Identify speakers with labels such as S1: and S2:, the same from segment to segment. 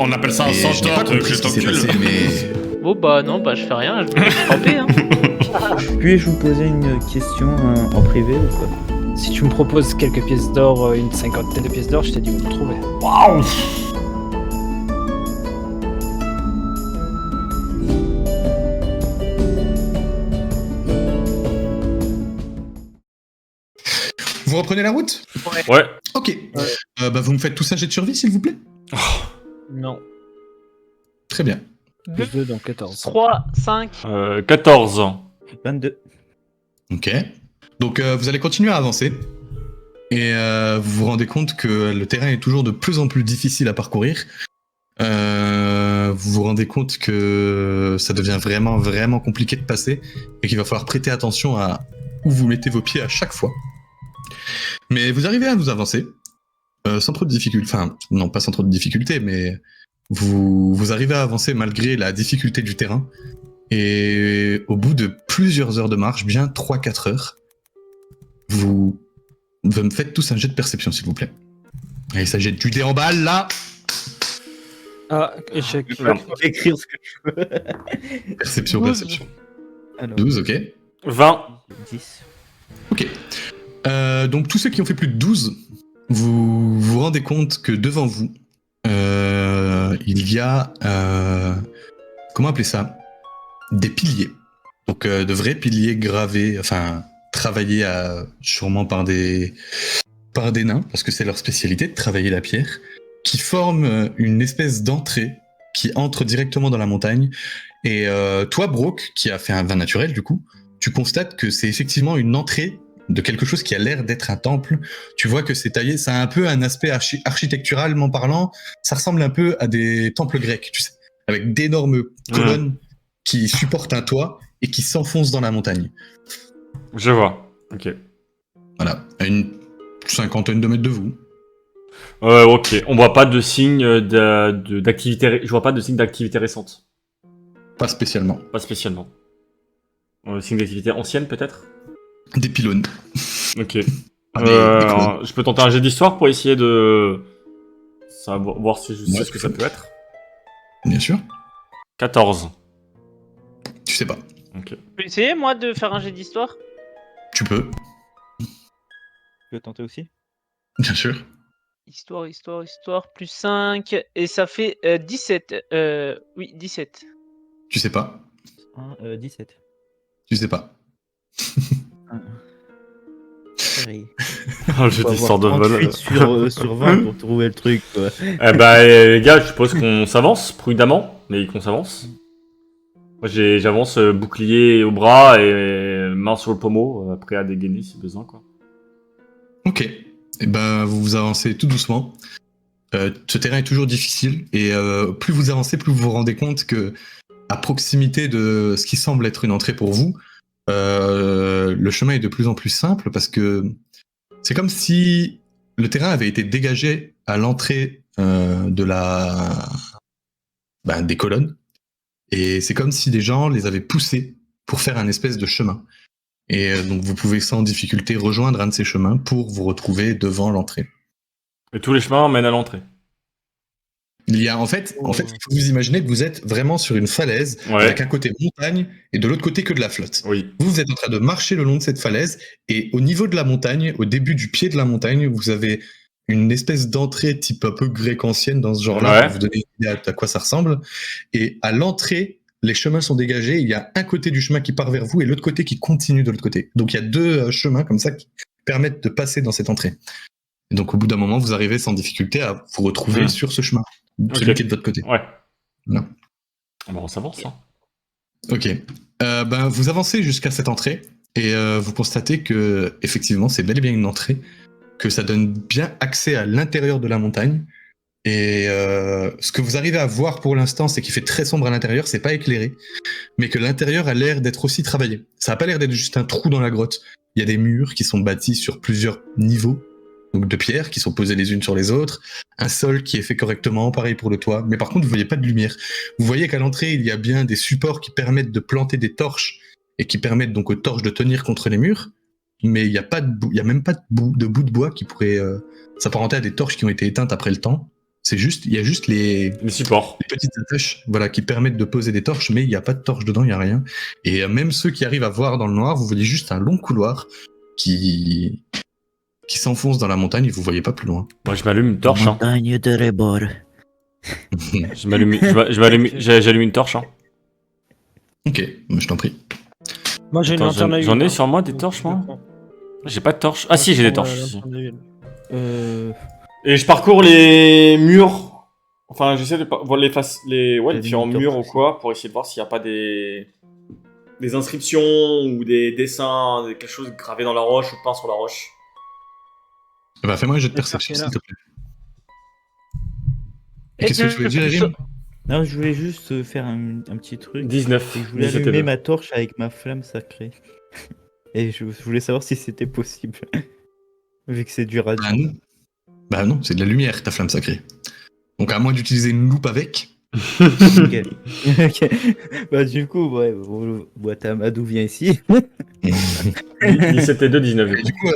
S1: On appelle ça un
S2: Et je n'ai
S1: centaure
S2: pas
S1: de
S2: compris ce qui s'est passé,
S1: Clétocule.
S2: mais...
S3: Bon bah non, bah je fais rien, je vais tremper hein.
S4: Puis-je vous poser une question en privé ou quoi?
S5: Si tu me proposes quelques pièces d'or, une cinquantaine de pièces d'or, je t'ai dit où le trouver.
S1: Waouh.
S2: Vous reprenez la route?
S1: Ouais.
S2: Ok. Bah, vous me faites tous un jet de survie, s'il vous plaît?
S5: Non.
S2: Très bien.
S5: Plus 2, donc 14.
S3: 3, 5.
S1: 14.
S4: 22.
S2: Ok. Donc, vous allez continuer à avancer. Et vous vous rendez compte que le terrain est toujours de plus en plus difficile à parcourir. Vous vous rendez compte que ça devient vraiment, vraiment compliqué de passer. Et qu'il va falloir prêter attention à où vous mettez vos pieds à chaque fois. Mais vous arrivez à vous avancer. Sans trop de difficultés. Enfin, non, pas sans trop de difficultés, mais... Vous arrivez à avancer malgré la difficulté du terrain. Et au bout de plusieurs heures de marche, bien 3-4 heures, vous me faites tous un jet de perception, s'il vous plaît. Allez, ça jette du dé en balle, là.
S5: Ah, échec.
S4: Je peux écrire ce que je veux.
S2: Perception,
S3: 12.
S2: perception.
S4: Alors,
S2: 12, ok.
S1: 20.
S4: 10.
S2: Ok. Donc tous ceux qui ont fait plus de 12, vous vous rendez compte que devant vous, il y a... comment appeler ça? Des piliers. Donc de vrais piliers gravés, enfin travaillés sûrement par des nains, parce que c'est leur spécialité de travailler la pierre, qui forment une espèce d'entrée qui entre directement dans la montagne. Et toi, Brooke, qui a fait un vin naturel du coup, tu constates que c'est effectivement une entrée de quelque chose qui a l'air d'être un temple. Tu vois que c'est taillé, ça a un peu un aspect architecturalement parlant, ça ressemble un peu à des temples grecs, tu sais, avec d'énormes colonnes qui supportent un toit et qui s'enfoncent dans la montagne.
S1: Je vois. Ok.
S2: Voilà, à une cinquantaine de mètres de vous.
S1: Ok. On voit pas de signe d'activité. Je vois pas de signe d'activité récente.
S2: Pas spécialement.
S1: Pas spécialement. Signe d'activité ancienne peut-être.
S2: Des pylônes.
S1: Ok.
S2: Ah, des colonnes.
S1: Je peux tenter un jet d'histoire pour essayer de voir si je sais ce que ça peut être.
S2: Bien sûr.
S1: 14.
S2: Tu sais pas.
S1: Ok.
S3: Je peux essayer moi de faire un jet d'histoire?
S2: Tu peux,
S4: Tu veux tenter aussi?
S2: bien sûr.
S3: Histoire, plus 5, et ça fait 17. Oui, 17.
S2: Tu sais pas.
S4: 17.
S2: Tu sais pas.
S4: Pareil.
S1: Oh, j'ai
S4: Faut
S1: des sortes de
S4: avoir
S1: vol.
S4: 38 sur 20 pour trouver le truc, quoi.
S1: Eh bah, les gars, je suppose qu'on s'avance prudemment, mais qu'on s'avance. Moi, j'avance bouclier au bras et main sur le pommeau, prêt à dégainer si besoin, quoi.
S2: Ok. Et ben, vous avancez tout doucement. Ce terrain est toujours difficile et plus vous avancez, plus vous vous rendez compte que à proximité de ce qui semble être une entrée pour vous, le chemin est de plus en plus simple parce que c'est comme si le terrain avait été dégagé à l'entrée des colonnes et c'est comme si des gens les avaient poussés pour faire un espèce de chemin. Et donc vous pouvez sans difficulté rejoindre un de ces chemins pour vous retrouver devant l'entrée.
S1: Et tous les chemins mènent à l'entrée.
S2: Il y a en fait, il faut vous imaginer que vous êtes vraiment sur une falaise
S1: Ouais.
S2: avec un côté montagne et de l'autre côté que de la flotte.
S1: Oui.
S2: Vous êtes en train de marcher le long de cette falaise et au niveau de la montagne, au début du pied de la montagne, vous avez une espèce d'entrée type un peu grecque ancienne dans ce genre-là,
S1: Ouais.
S2: pour vous donner une idée à quoi ça ressemble. Et à l'entrée, les chemins sont dégagés. Il y a un côté du chemin qui part vers vous et l'autre côté qui continue de l'autre côté. Donc il y a deux chemins comme ça qui permettent de passer dans cette entrée. Et donc au bout d'un moment, vous arrivez sans difficulté à vous retrouver sur ce chemin, celui qui est de votre côté.
S1: Ouais.
S2: Voilà.
S1: Bon, on s'avance, hein.
S2: Ok. Vous avancez jusqu'à cette entrée et vous constatez que effectivement c'est bel et bien une entrée, que ça donne bien accès à l'intérieur de la montagne. Et ce que vous arrivez à voir pour l'instant, c'est qu'il fait très sombre à l'intérieur, c'est pas éclairé, mais que l'intérieur a l'air d'être aussi travaillé. Ça a pas l'air d'être juste un trou dans la grotte. Il y a des murs qui sont bâtis sur plusieurs niveaux, donc de pierres qui sont posées les unes sur les autres, un sol qui est fait correctement, pareil pour le toit, mais par contre vous voyez pas de lumière. Vous voyez qu'à l'entrée il y a bien des supports qui permettent de planter des torches et qui permettent donc aux torches de tenir contre les murs, mais il y a même pas de bout de bois qui pourrait s'apparenter à des torches qui ont été éteintes après le temps. Il y a juste les
S1: supports.
S2: petites attaches, voilà, qui permettent de poser des torches, mais il n'y a pas de torches dedans, il n'y a rien. Et même ceux qui arrivent à voir dans le noir, vous voyez juste un long couloir qui s'enfonce dans la montagne et vous voyez pas plus loin.
S1: Moi, je m'allume une torche. Hein.
S4: Montagne de Rebor.
S1: J'allume une torche. Hein.
S2: Ok, je t'en prie.
S5: Moi j'ai une
S1: Attends,
S5: lanterne à huile.
S1: j'en ai
S5: hein.
S1: sur moi des torches, moi. J'ai pas de torche. Ah si, j'ai des torches. Si. Et je parcours les murs. Enfin, j'essaie de voir les différents murs ou quoi pour essayer de voir s'il n'y a pas des inscriptions ou des dessins, quelque chose gravé dans la roche ou peint sur la roche.
S2: Bah, fais-moi un jeu de perception, s'il te plaît. Qu'est-ce que tu voulais dire, Erin?
S4: Non, je voulais juste faire un petit truc.
S1: 19.
S4: C'est que je voulais
S1: 17 et
S4: allumer
S1: 2.
S4: ma torche avec ma flamme sacrée. Et je voulais savoir si c'était possible. Vu que c'est du radio.
S2: Bah non, c'est de la lumière, ta flamme sacrée. Donc à moins d'utiliser une loupe avec.
S4: Ok. Ok. Bah du coup, ouais, Amadou vient ici.
S1: 17 et 2, 19.
S2: Et du coup,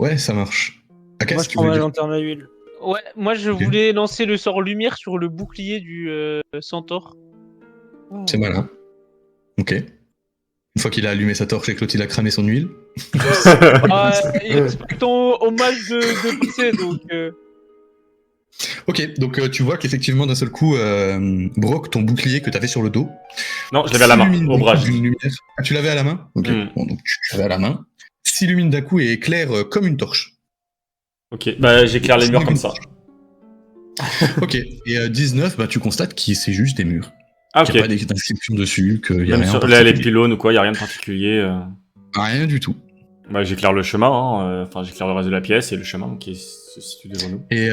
S2: ouais, ça marche. Akas,
S5: Moi je
S2: tu
S5: prends
S2: voulais
S5: ma
S2: dire
S5: lanterne à huile.
S3: Ouais, moi je voulais lancer le sort lumière sur le bouclier du centaure.
S2: C'est malin. Ok. Une fois qu'il a allumé sa torche et que l'autre il a cramé son huile.
S3: Ton hommage de PC, donc.
S2: Ok, donc tu vois qu'effectivement d'un seul coup, Brock, ton bouclier que t'avais sur le dos.
S1: Non, je l'avais à la main,
S2: s'illumine
S1: au bras.
S2: d'une lumière. Ah, tu l'avais à la main. Ok. Bon, donc tu l'avais à la main. S'illumine d'un coup et éclaire comme une torche.
S1: Ok, bah j'éclaire les murs comme ça.
S2: Ok, et 19, bah tu constates que c'est juste des murs.
S1: Ah
S2: Qu'il n'y
S1: ok.
S2: a pas d'inscription dessus, qu'il y a
S1: Même
S2: rien.
S1: sur
S2: en
S1: les
S2: particulier.
S1: pylônes ou quoi, y a rien de particulier.
S2: Rien du tout.
S1: Bah j'éclaire le chemin, hein. Enfin j'éclaire le reste de la pièce et le chemin qui se situe devant nous.
S2: Et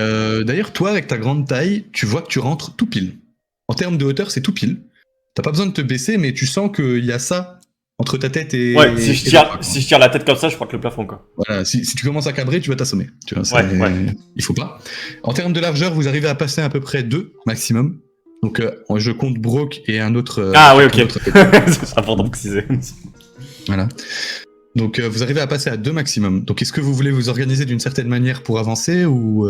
S2: d'ailleurs, toi, avec ta grande taille, tu vois que tu rentres tout pile. En termes de hauteur, c'est tout pile. T'as pas besoin de te baisser, mais tu sens qu'il y a ça entre ta tête et.
S1: Ouais, si je
S2: et
S1: tire,
S2: le toit,
S1: si je tire la tête comme ça, je crois que le plafond quoi.
S2: Voilà, si tu commences à cabrer, tu vas t'assommer. Tu vois,
S1: Ouais.
S2: Il faut pas. En termes de largeur, vous arrivez à passer à peu près 2 maximum. Donc, je compte Brock et un autre.
S1: Ah oui,
S2: un
S1: ok.
S2: autre-
S1: C'est important de préciser.
S2: Voilà. Donc, vous arrivez à passer à 2 maximum. Donc, est-ce que vous voulez vous organiser d'une certaine manière pour avancer ou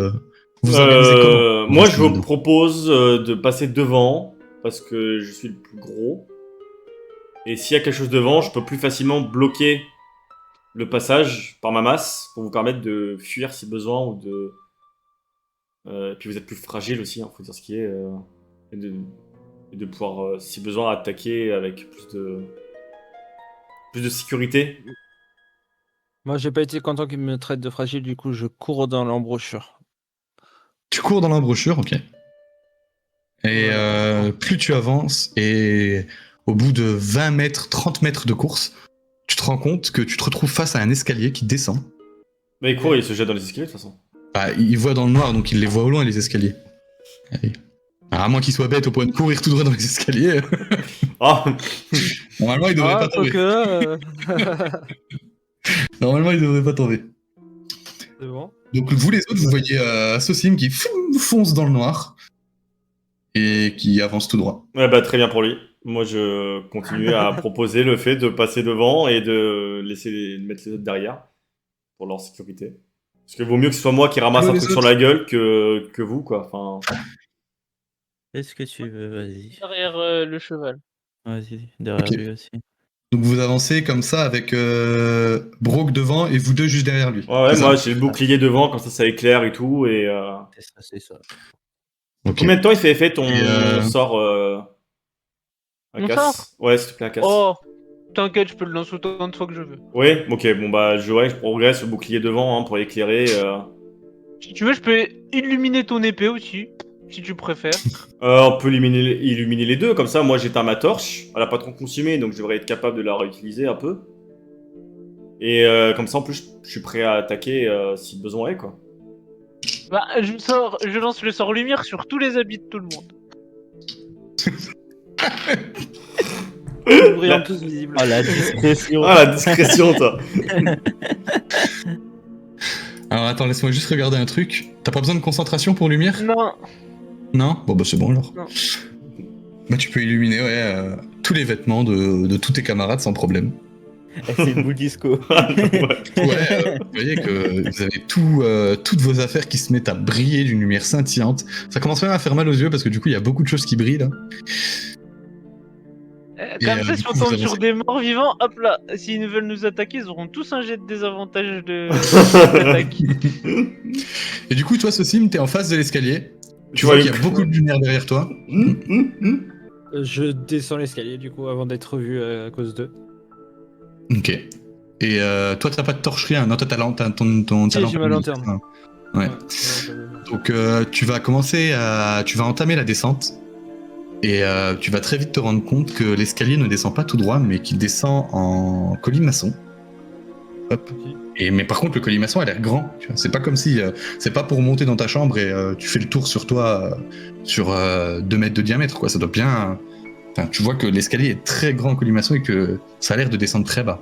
S2: vous organisez comment
S1: Moi, je vous propose de passer devant parce que je suis le plus gros. Et s'il y a quelque chose devant, je peux plus facilement bloquer le passage par ma masse pour vous permettre de fuir si besoin ou de. Et puis vous êtes plus fragile aussi, hein, faut dire ce qui est. Et de pouvoir, si besoin, attaquer avec plus de sécurité.
S5: Moi j'ai pas été content qu'il me traite de fragile, du coup je cours dans l'embouchure.
S2: Tu cours dans l'embouchure, ok. Et plus tu avances, et au bout de 20 mètres, 30 mètres de course, tu te rends compte que tu te retrouves face à un escalier qui descend.
S1: Mais il court, il se jette dans les escaliers de toute façon.
S2: Bah, il voit dans le noir, donc il les voit au loin, les escaliers. Allez. Alors, à moins qu'il soit bête au point de courir tout droit dans les escaliers,
S1: Ah
S2: normalement il devrait pas tomber. Normalement il devrait pas tomber.
S5: C'est bon.
S2: Donc vous les autres, vous voyez Sosim qui fonce dans le noir et qui avance tout droit.
S1: Ouais, bah très bien pour lui. Moi, je continue à proposer le fait de passer devant et de mettre les autres derrière pour leur sécurité. Parce que vaut mieux que ce soit moi qui ramasse un truc sur la gueule que vous, quoi. Enfin,
S4: Est-ce que tu veux? Vas-y.
S3: Derrière le cheval.
S4: Vas-y, derrière
S2: Ok.
S4: lui aussi.
S2: Donc vous avancez comme ça avec Brock devant et vous deux juste derrière lui.
S1: ouais,
S2: C'est
S1: moi
S2: ça
S1: j'ai le bouclier devant, comme ça éclaire et tout. Et
S4: C'est ça.
S2: Ok.
S1: combien de temps il fait effet ton
S2: Et,
S1: sort à
S3: Mon
S1: casse
S3: sort
S1: Ouais, s'il te plaît, à casse.
S3: Oh, t'inquiète, je peux le lancer autant de fois que je veux.
S1: Oui, ok, bon bah je progresse le bouclier devant hein, pour éclairer.
S3: Si tu veux, je peux illuminer ton épée aussi, si tu préfères.
S1: On peut illuminer les deux, comme ça moi j'éteins ma torche, elle a pas trop consumé donc je devrais être capable de la réutiliser un peu. Et comme ça en plus je suis prêt à attaquer si besoin est quoi.
S3: Bah, je lance le sort lumière sur tous les habits de tout le monde.
S5: Brillants tous visibles.
S4: Oh la discrétion.
S1: Ah la discrétion toi.
S2: Alors attends, laisse-moi juste regarder un truc. T'as pas besoin de concentration pour lumière?
S3: Non.
S2: Non. Bon bah c'est bon alors.
S3: Non.
S2: Bah tu peux illuminer tous les vêtements de tous tes camarades sans problème.
S4: C'est le bout disco.
S2: Ouais, vous voyez que vous avez toutes vos affaires qui se mettent à briller d'une lumière scintillante. Ça commence même à faire mal aux yeux parce que du coup, il y a beaucoup de choses qui brillent là.
S3: Comme ça,
S2: du
S3: si on
S2: coup, vous
S3: tombe
S2: avancez.
S3: sur des morts vivants, hop là, s'ils veulent nous attaquer, ils auront tous un jet de désavantage d'attaque.
S2: Et du coup, toi, Sosim, t'es en face de l'escalier. Tu
S1: vois
S2: vois qu'il y a beaucoup de lumière derrière toi.
S5: Je descends l'escalier du coup avant d'être vu à cause d'eux.
S2: Ok. Et toi, t'as pas de torche, rien. Non, toi, t'as ton
S5: Si, j'ai ma lanterne.
S2: Ouais. Donc, tu vas entamer la descente. Et tu vas très vite te rendre compte que l'escalier ne descend pas tout droit, mais qu'il descend en colimaçon. Hop.
S5: Ok.
S2: Mais par contre, le colimaçon a l'air grand. Tu vois. C'est pas comme si. C'est pas pour monter dans ta chambre et tu fais le tour sur toi sur 2 mètres de diamètre, quoi. Ça doit bien. Enfin, tu vois que l'escalier est très grand en colimaçon et que ça a l'air de descendre très bas.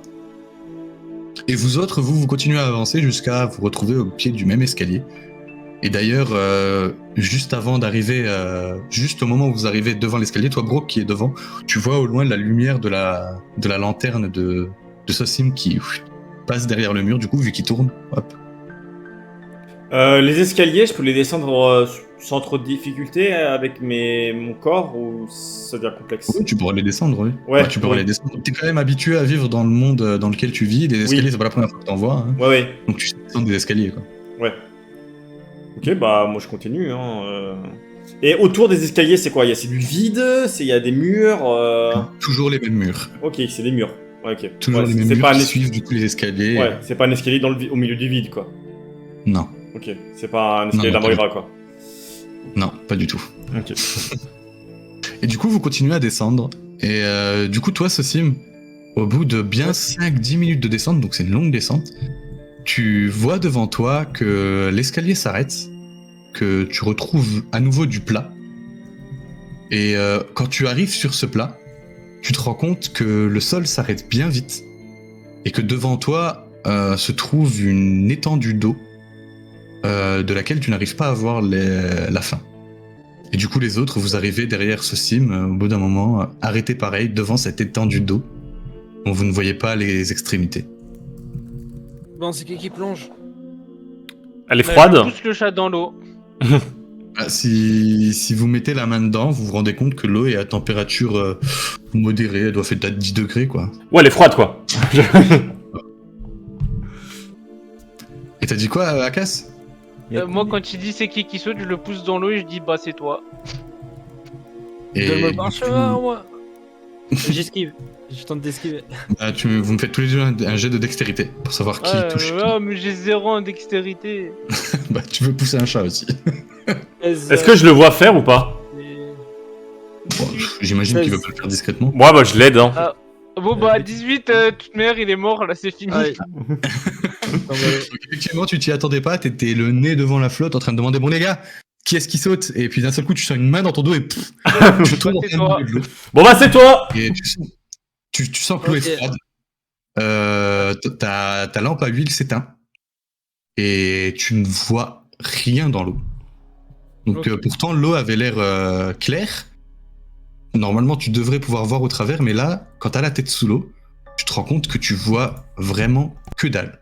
S2: Et vous autres, vous continuez à avancer jusqu'à vous retrouver au pied du même escalier. Et d'ailleurs, juste avant d'arriver, juste au moment où vous arrivez devant l'escalier, toi, Brooke, qui est devant, tu vois au loin la lumière de la lanterne de Sosim qui passe derrière le mur, du coup, vu qu'il tourne. Hop.
S1: Les escaliers, je peux les descendre sans trop de difficulté avec mon corps ou ça devient complexe?
S2: Oui, tu pourras les descendre, oui.
S1: Ouais,
S2: Tu pourras
S1: oui.
S2: les descendre. T'es quand même habitué à vivre dans le monde dans lequel tu vis. Les escaliers,
S1: Oui.
S2: c'est pas la première fois que t'en vois. Hein.
S1: Ouais.
S2: Donc tu sais descendre des escaliers, quoi.
S1: Ouais. Ok, bah moi je continue. Et autour des escaliers, c'est quoi? C'est du vide? Il y a des murs?
S2: Toujours les mêmes murs.
S1: Ok, c'est des murs. Ouais, ok.
S2: Toujours
S1: Ouais,
S2: les
S1: c'est
S2: mêmes murs
S1: pas
S2: qui
S1: un
S2: suivent du coup les escaliers.
S1: Ouais, c'est pas un escalier au milieu du vide, quoi.
S2: Non,
S1: Ok, c'est pas un escalier
S2: non, pas
S1: d'Amoira, quoi.
S2: non, pas du tout.
S1: Ok.
S2: Et du coup, vous continuez à descendre. Et du coup, toi, Sosim, au bout de bien 5-10 minutes de descente, donc c'est une longue descente, tu vois devant toi que l'escalier s'arrête, que tu retrouves à nouveau du plat. Et quand tu arrives sur ce plat, tu te rends compte que le sol s'arrête bien vite et que devant toi se trouve une étendue d'eau de laquelle tu n'arrives pas à voir la fin. Et du coup, les autres, vous arrivez derrière Sosim, au bout d'un moment, arrêtés pareil, devant cette étendue d'eau, dont vous ne voyez pas les extrémités.
S5: Bon, c'est qui plonge?
S1: Elle est
S3: Je
S1: froide?
S3: pousse le chat dans l'eau.
S2: Si vous mettez la main dedans, vous vous rendez compte que l'eau est à température modérée, elle doit faire peut-être 10 degrés, quoi.
S1: Ouais, elle est froide, quoi.
S2: Et t'as dit quoi, Akas?
S3: Moi, quand il dit c'est qui saute, je le pousse dans l'eau et je dis bah c'est toi.
S5: Donne-moi le
S2: du
S5: parchemin,
S2: coup,
S5: moi. J'esquive. Je tente d'esquiver.
S2: vous me faites tous les deux un jet de dextérité pour savoir qui touche qui.
S3: Ouais, mais j'ai 0 en dextérité.
S2: Bah, tu veux pousser un chat aussi.
S1: Est-ce que je le vois faire ou pas?
S2: Bon, j'imagine qu'il veut pas le faire discrètement.
S1: Moi, bah, je l'aide, hein.
S3: Bon bah 18, toute mère il est mort, là c'est fini.
S5: Aïe.
S2: Donc, effectivement, tu t'y attendais pas, t'étais le nez devant la flotte en train de demander, bon les gars, qui est-ce qui saute? Et puis d'un seul coup, tu sens une main dans ton dos et pff, tu tombes en
S3: c'est
S2: plein
S3: toi.
S2: milieu de l'eau.
S1: Bon, bah, c'est toi!
S2: Et tu sens que l'eau est
S5: Ok.
S2: froide. Ta lampe à huile s'éteint. Et tu ne vois rien dans l'eau. Donc
S5: Ok.
S2: pourtant, l'eau avait l'air claire. Normalement, tu devrais pouvoir voir au travers, mais là, quand t'as la tête sous l'eau, tu te rends compte que tu vois vraiment que dalle.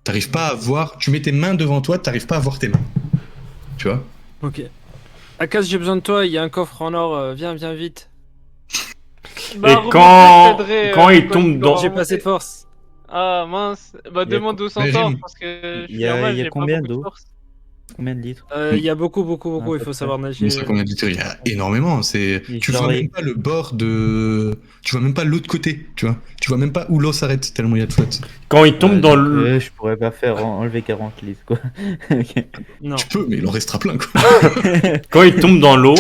S2: T'arrives pas à voir. Tu mets tes mains devant toi, t'arrives pas à voir tes mains. Tu vois?
S5: Ok. Akas, j'ai besoin de toi, il y a un coffre en or, viens vite.
S3: Bah,
S1: Et
S3: remonte,
S1: quand-
S3: je t'aiderai,
S1: quand il
S3: quand
S1: tombe
S3: tu
S1: dans-
S3: vas
S5: J'ai pas assez
S3: remonter.
S5: de force.
S3: Ah mince, bah
S4: Il y a
S3: demande au
S2: Mais
S3: centaure
S2: Rim,
S3: parce que je
S4: il
S3: suis
S4: y a-
S3: un mage,
S4: il y a
S3: j'ai pas
S4: combien
S3: beaucoup de
S4: d'eau
S3: force.
S4: Combien de litres?
S5: Il y a beaucoup,
S4: À
S5: il
S4: peu
S5: faut
S4: près.
S5: savoir
S2: mais
S5: nager.
S2: ça, combien de litres? Il y a énormément.
S4: Et
S2: Tu vois
S4: genre,
S2: même pas le bord de. Tu vois même pas l'autre côté. Tu vois? Tu vois même pas où l'eau s'arrête tellement il y a de flotte.
S1: Quand il tombe dans
S4: donc,
S1: le...
S4: je pourrais pas faire enlever 40 litres, quoi. Ok.
S5: Non.
S2: Tu peux, mais il en restera plein, quoi.
S1: Quand il tombe dans l'eau,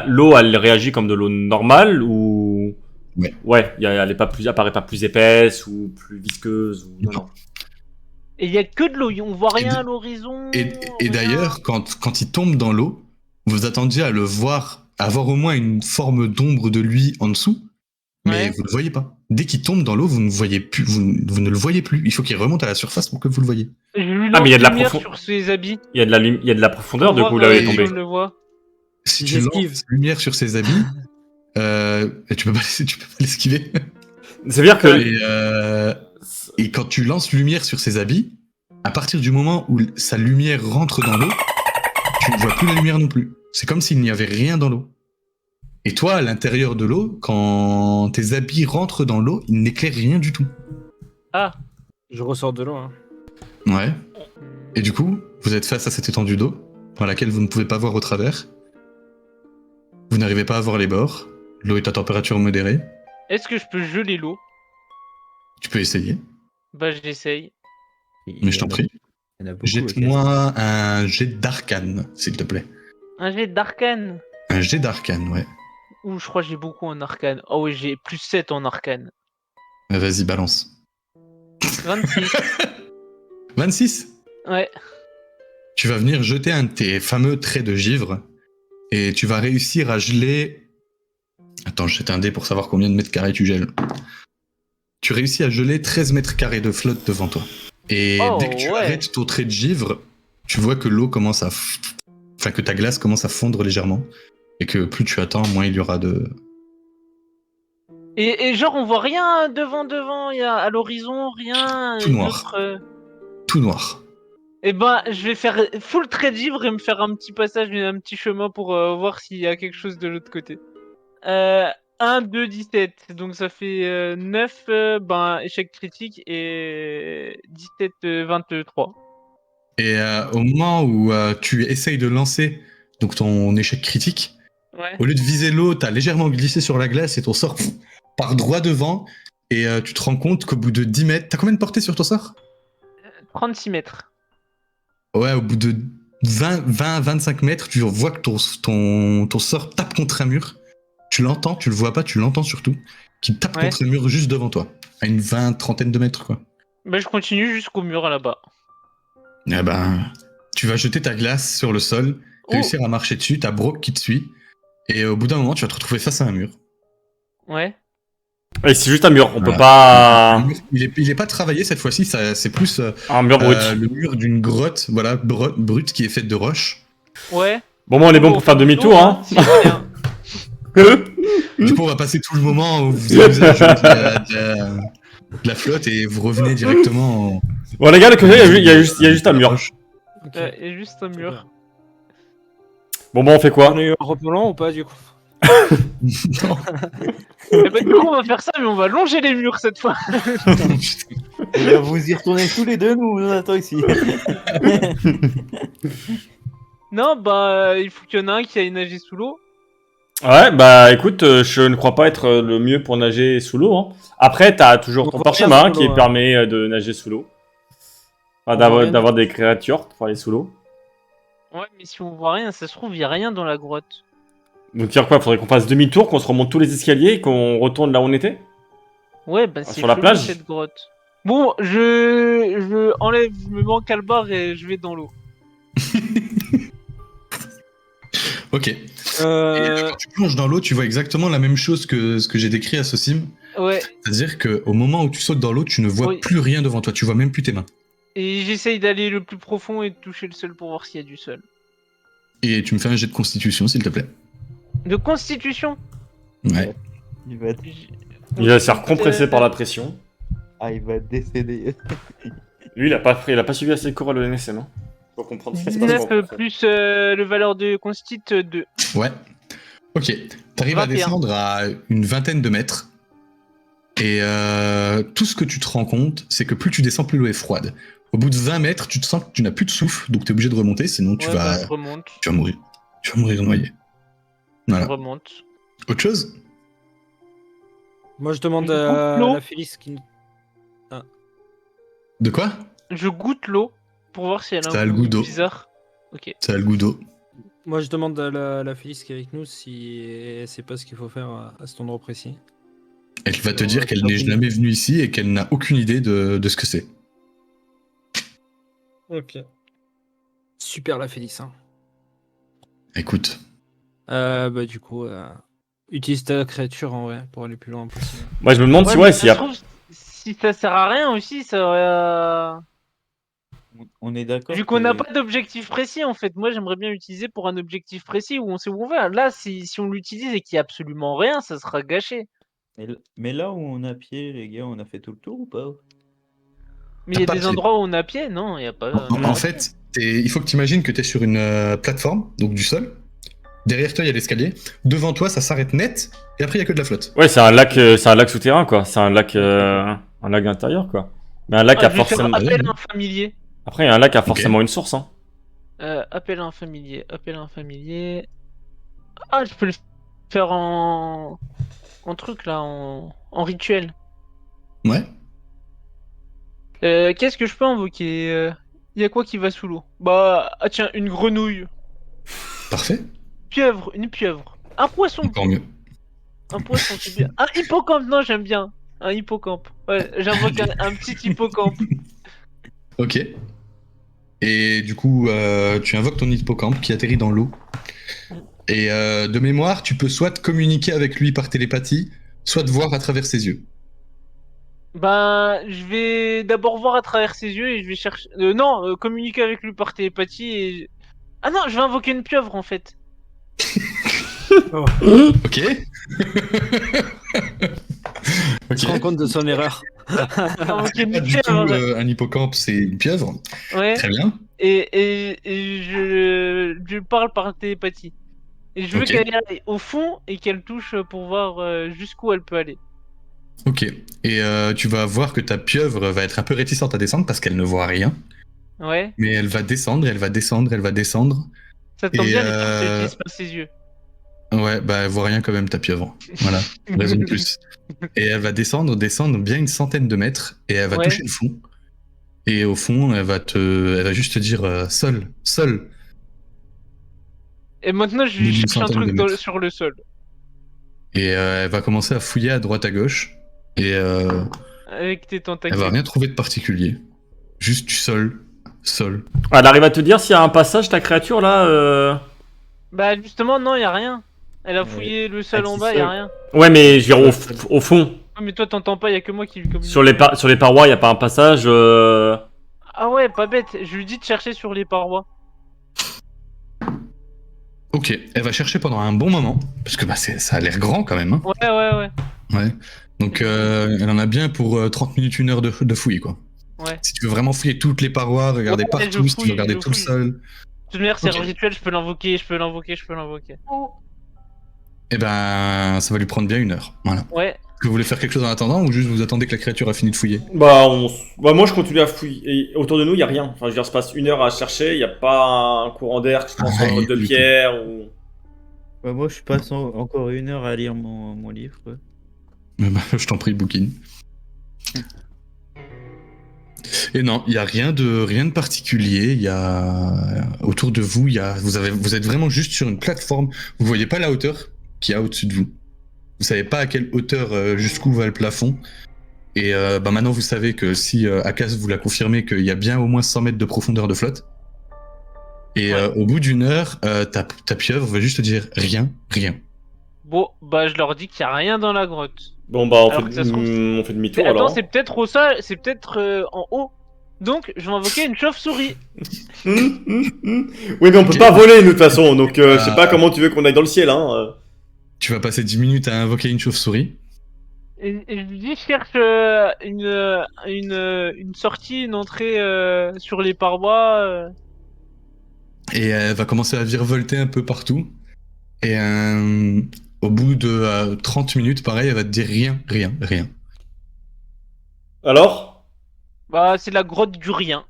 S1: l'eau, elle réagit comme de l'eau normale ou...
S2: Ouais.
S1: Ouais, apparaît pas plus épaisse ou plus visqueuse ou...
S2: Non.
S3: Et il y a que de l'eau, on voit rien
S2: Et-
S3: à l'horizon.
S2: Et
S3: rien.
S2: d'ailleurs, quand il tombe dans l'eau, vous attendiez à le voir, avoir au moins une forme d'ombre de lui en dessous, mais
S3: Ouais.
S2: vous ne le voyez pas. Dès qu'il tombe dans l'eau, vous ne voyez plus, vous ne le voyez plus. Il faut qu'il remonte à la surface pour que vous le voyez.
S3: Je lui
S1: Ah, mais il y a de la
S3: lumière
S1: profondeur.
S3: sur ses habits.
S1: Il y a de la profondeur,
S3: Pour
S1: du
S3: voir,
S1: coup, là où il est
S3: si
S1: tombé.
S3: on le voit.
S2: Si tu
S5: J'esquive.
S2: lances lumière sur ses habits, et tu peux pas l'esquiver.
S1: Ça veut dire que.
S2: Et quand tu lances lumière sur ses habits, à partir du moment où sa lumière rentre dans l'eau, tu ne vois plus la lumière non plus. C'est comme s'il n'y avait rien dans l'eau. Et toi, à l'intérieur de l'eau, quand tes habits rentrent dans l'eau, ils n'éclairent rien du tout.
S3: Ah,
S5: Je ressors de l'eau. Hein.
S2: Ouais. Et du coup, vous êtes face à cette étendue d'eau, par laquelle vous ne pouvez pas voir au travers. Vous n'arrivez pas à voir les bords. L'eau est à température modérée.
S3: est-ce que je peux geler l'eau?
S2: Tu peux essayer,
S3: Bah, j'essaye.
S2: mais je t'en prie.
S4: Il y en a beaucoup.
S2: Jette-moi un jet d'arcane, s'il te plaît.
S3: Un jet d'arcane.
S2: Un jet d'arcane, ouais.
S3: Ouh, je crois que j'ai beaucoup en arcane. Oh oui, j'ai plus 7 en arcane.
S2: Vas-y, balance.
S3: 26.
S2: 26.
S3: Ouais.
S2: Tu vas venir jeter un de tes fameux traits de givre et tu vas réussir à geler. Attends, je jette un dé pour savoir combien de mètres carrés tu gèles. Tu réussis à geler 13 mètres carrés de flotte devant toi. Et
S3: Oh,
S2: dès que tu
S3: ouais.
S2: arrêtes ton trait de givre, tu vois que l'eau commence à. Enfin, que ta glace commence à fondre légèrement. Et que plus tu attends, moins il y aura de.
S3: Et genre, on voit rien devant, il y a à l'horizon, rien.
S2: Tout noir.
S3: d'autre,
S2: Tout noir.
S3: Eh ben, je vais faire full trait de givre et me faire un petit passage, un petit chemin pour voir s'il y a quelque chose de l'autre côté. 1, 2, 17. Donc ça fait 9, ben, échec critique et 17, 23.
S2: Et au moment où tu essayes de lancer donc ton échec critique,
S3: Ouais.
S2: au lieu de viser l'eau, t'as légèrement glissé sur la glace et ton sort part droit devant. Et tu te rends compte qu'au bout de 10 mètres. T'as combien de portée sur ton sort?
S3: 36 mètres.
S2: Ouais, au bout de 25 mètres, tu vois que ton sort tape contre un mur. Tu l'entends, tu le vois pas, tu l'entends surtout. Qui tape
S3: Ouais.
S2: contre un mur juste devant toi. À une trentaine de mètres, quoi.
S3: Ben, je continue jusqu'au mur là-bas.
S2: Eh ben, tu vas jeter ta glace sur le sol, réussir à marcher dessus, t'as Brock qui te suit. Et au bout d'un moment, tu vas te retrouver face à un mur.
S3: Ouais.
S1: Ouais, c'est juste un mur, on peut
S2: Voilà.
S1: pas.
S2: Il est pas travaillé cette fois-ci, c'est plus
S1: Un mur brut.
S2: le mur d'une grotte, voilà, brute qui est faite de roches.
S3: Ouais.
S1: Bon, moi, on est bon pour faire demi-tour, hein.
S3: Si jamais, hein.
S2: Du coup, on va passer tout le moment où vous amusez à jouer de la flotte et vous revenez directement.
S1: Bon, les gars, le côté, il y a juste un mur.
S5: Ok.
S3: Il y a juste un mur.
S1: Bon, on fait quoi?
S5: On a eu un repelant ou pas du coup?
S2: Non.
S3: Eh ben, du coup, on va faire ça, mais on va longer les murs cette fois.
S4: Et là, vous y retournez tous les deux, nous on attend ici.
S3: Non, bah, il faut qu'il y en a un qui aille nager sous l'eau.
S1: Ouais, bah écoute, je ne crois pas être le mieux pour nager sous l'eau. Hein. Après, t'as toujours ton
S5: On
S1: parchemin
S5: revient sous
S1: qui
S5: l'eau,
S1: permet de nager sous l'eau. Enfin,
S5: On revient
S1: d'avoir des créatures pour aller sous l'eau.
S3: Ouais, mais si on voit rien, ça se trouve, il y a rien dans la grotte.
S1: Donc, dire quoi? Faudrait qu'on fasse demi-tour, qu'on se remonte tous les escaliers et qu'on retourne là où on était?
S3: Ouais, bah, c'est
S1: sur la
S3: chelou,
S1: plage
S3: cette grotte. Bon, je me mets en calbar et je vais dans l'eau.
S2: Ok. Et quand tu plonges dans l'eau, tu vois exactement la même chose que ce que j'ai décrit à Sosim.
S3: Ouais,
S2: C'est-à-dire qu'au moment où tu sautes dans l'eau, tu ne vois
S3: Oui.
S2: plus rien devant toi, tu vois même plus tes mains.
S3: et j'essaye d'aller le plus profond et de toucher le sol pour voir s'il y a du sol.
S2: Et tu me fais un jet de constitution, s'il te plaît.
S3: De constitution.
S2: Ouais.
S4: Il va,
S1: Il va se faire compresser par la pression.
S4: il va décéder.
S1: Lui, il a pas suivi assez de cours à l'ENSM. Hein. Faut comprendre ce qui se passe.
S3: 19 plus le valeur de constit 2.
S2: Ouais. Ok. T'arrives à
S3: 21.
S2: descendre à une vingtaine de mètres. Et tout ce que tu te rends compte, c'est que plus tu descends, plus l'eau est froide. Au bout de 20 mètres, tu te sens que tu n'as plus de souffle, donc t'es obligé de remonter, sinon tu vas
S3: je remonte.
S2: mourir. Tu vas mourir noyé. Voilà.
S3: Je remonte.
S2: Autre chose?
S5: Moi je demande
S3: Je
S5: à
S3: coupe l'eau.
S5: la Phyllis qui.
S2: De quoi?
S3: Je goûte l'eau pour voir si elle a
S2: Ça a
S3: un
S2: le goût d'eau.
S3: bizarre. Ok.
S2: Ça a le goût d'eau.
S5: Moi je demande à la Phyllis qui est avec nous si elle sait pas ce qu'il faut faire à cet endroit précis.
S2: Elle va te dire qu'elle n'est jamais venue ici et qu'elle n'a aucune idée de ce que c'est.
S5: Ok. Super la Phyllis. Hein.
S2: Écoute.
S5: Bah du coup, utilise ta créature en vrai pour aller plus loin possible.
S1: Moi, je me demande si,
S3: mais
S1: ouais,
S3: ça
S1: s'il y
S3: se
S1: a.
S3: trouve, si ça sert à rien aussi, ça aurait.
S4: On est d'accord.
S3: Vu qu'on n'a
S4: que-
S3: pas d'objectif précis, en fait, moi j'aimerais bien l'utiliser pour un objectif précis où on sait où on va. Là, si on l'utilise et qu'il n'y a absolument rien, ça sera gâché.
S4: Mais là où on est à pied, les gars, on a fait tout le tour ou pas?
S3: Mais il y a
S2: Pas
S3: des
S2: pied.
S3: endroits où on est à pied, non, il n'y a pas.
S2: En fait, il faut que tu imagines que tu es sur une plateforme, donc du sol. Derrière toi, il y a l'escalier. Devant toi, ça s'arrête net. Et après, il y a que de la flotte.
S1: Ouais, c'est un lac souterrain, quoi. C'est un lac intérieur, quoi. Mais un lac
S3: Ah,
S1: a
S3: je vais faire
S1: forcément.
S3: appel à un familier.
S1: Après, un lac a forcément une source, hein.
S3: Appel à un familier. Appel à un familier. Ah, je peux le faire en truc là, en rituel.
S2: Ouais.
S3: Qu'est-ce que je peux invoquer? Il y a quoi qui va sous l'eau? Bah, ah tiens, une grenouille.
S2: Parfait.
S3: Pieuvre, une pieuvre. Un poisson.
S2: Encore mieux.
S3: Un poisson, c'est bien. Un hippocampe, non, j'aime bien. Un hippocampe. Ouais, j'invoque un petit hippocampe.
S2: Ok. Et du coup, tu invoques ton hippocampe qui atterrit dans l'eau. Et de mémoire, tu peux soit communiquer avec lui par télépathie, soit voir à travers ses yeux.
S3: Ben, je vais d'abord voir à travers ses yeux et je vais chercher. Non, communiquer avec lui par télépathie et. Ah non, je vais invoquer une pieuvre en fait.
S2: Ok.
S5: Il se rend compte de son erreur.
S3: Je vais invoquer une
S2: Du coup,
S3: pieuvre.
S2: un hippocampe, c'est une pieuvre.
S3: Ouais.
S2: Très bien.
S3: Et je parle par télépathie. Et je veux
S2: Ok.
S3: qu'elle aille au fond et qu'elle touche pour voir jusqu'où elle peut aller.
S2: Ok. Et tu vas voir que ta pieuvre va être un peu réticente à descendre parce qu'elle ne voit rien.
S3: Ouais.
S2: Mais elle va descendre, elle va descendre, elle va descendre.
S3: Ça tombe
S2: Et,
S3: bien, j'utilise pas ses yeux.
S2: Ouais, bah elle voit rien quand même, ta pieuvre. Voilà, raison de plus. Et elle va descendre bien une centaine de mètres, et elle va
S3: Ouais.
S2: toucher le fond. Et au fond, elle va juste te dire sol, sol.
S3: Et maintenant, je
S2: Au bout
S3: lui
S2: d'une
S3: cherche un
S2: centaine de
S3: truc
S2: mètres.
S3: sur le sol.
S2: Et elle va commencer à fouiller à droite à gauche. Et
S3: Avec tes
S2: elle
S3: tentacules.
S2: va rien trouver de particulier. Juste du sol, sol.
S1: Elle arrive à te dire s'il y a un passage, ta créature, là
S3: Bah, justement, non, y a rien. Elle a
S4: Ouais.
S3: fouillé le sol
S4: Ah,
S3: en
S4: c'est
S3: bas, y a
S4: seul.
S3: rien.
S1: Ouais, mais je veux dire, au fond.
S3: Ah, mais toi, t'entends pas, y a que moi qui lui communique.
S1: Sur les parois, il a pas un passage.
S3: Ah ouais, pas bête. Je lui dis de chercher sur les parois.
S2: Ok, elle va chercher pendant un bon moment. Parce que bah, ça a l'air grand quand même. Hein.
S3: Ouais.
S2: Ouais. Donc elle en a bien pour 30 minutes, 1 heure de fouille, quoi.
S3: Ouais.
S2: Si tu veux vraiment fouiller toutes les parois, regarder
S3: Ouais,
S2: partout,
S3: je
S2: si tu veux regarder
S3: je
S2: tout le
S3: fouille.
S2: sol,
S3: De toute manière, c'est
S2: Ok.
S3: un rituel, je peux l'invoquer.
S2: eh ben ça va lui prendre bien 1 heure. Voilà.
S3: Ouais.
S2: Est-ce que vous voulez faire quelque chose en attendant ou juste vous attendez que la créature a fini de fouiller?
S1: Bah, moi, je continue à fouiller. Et autour de nous, il y a rien. Enfin, je veux dire, se passe 1 heure à chercher. Il y a pas un courant d'air qui se transforme en
S2: Rien
S1: mode de
S2: du tout.
S1: pierre ou.
S4: Ouais, moi, je passe encore 1 heure à lire mon livre. Quoi.
S2: Je t'en prie, bouquine. Et non, il n'y a rien de particulier. Il y a autour de vous, vous êtes vraiment juste sur une plateforme. Vous voyez pas la hauteur qu'il y a au-dessus de vous. Vous savez pas à quelle hauteur, jusqu'où va le plafond. Et bah maintenant, vous savez que si Akas vous l'a confirmé, qu'il y a bien au moins 100 mètres de profondeur de flotte. Et
S3: Ouais.
S2: au bout d'1 heure, ta pieuvre va juste te dire rien.
S3: Bon, bah, je leur dis qu'il y a rien dans la grotte.
S1: Bon, bah,
S3: Alors que ça se trouve,
S1: on fait demi-tour
S3: Attends,
S1: alors.
S3: c'est peut-être au sol, c'est peut-être en haut. Donc, je vais invoquer une chauve-souris.
S1: Oui, mais on peut
S2: Ok.
S1: pas voler, nous, de toute façon. Donc, je sais
S2: Ah.
S1: pas comment tu veux qu'on aille dans le ciel, hein.
S2: Tu vas passer 10 minutes à invoquer une chauve-souris.
S3: Et je lui dis, je cherche une sortie, une entrée sur les parois.
S2: Et elle va commencer à virevolter un peu partout. Et au bout de 30 minutes, pareil, elle va te dire rien.
S1: Alors?
S3: Bah, c'est la grotte du rien.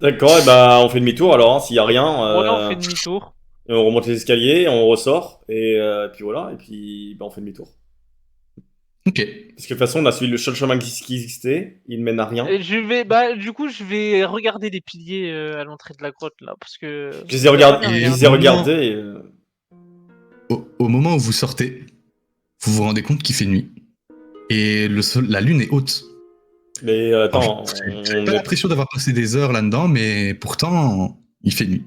S1: D'accord, et bah, on fait demi-tour alors, hein, s'il y a rien.
S3: Ouais, on fait demi-tour.
S1: Et on remonte les escaliers, on ressort, et puis voilà, et puis bah, on fait demi-tour.
S2: Ok.
S1: Parce que de toute façon, on a suivi le seul chemin qui existait, il mène à rien.
S3: Et du coup, je vais regarder les piliers à l'entrée de la grotte là, parce que.
S1: Je les ai regardés,
S3: Rien.
S1: je les ai regardés, et,
S2: Au moment où vous sortez, vous vous rendez compte qu'il fait nuit. Et la lune est haute.
S1: mais attends,
S2: Vous n'avez pas l'impression d'avoir passé des heures là-dedans, mais pourtant, il fait nuit.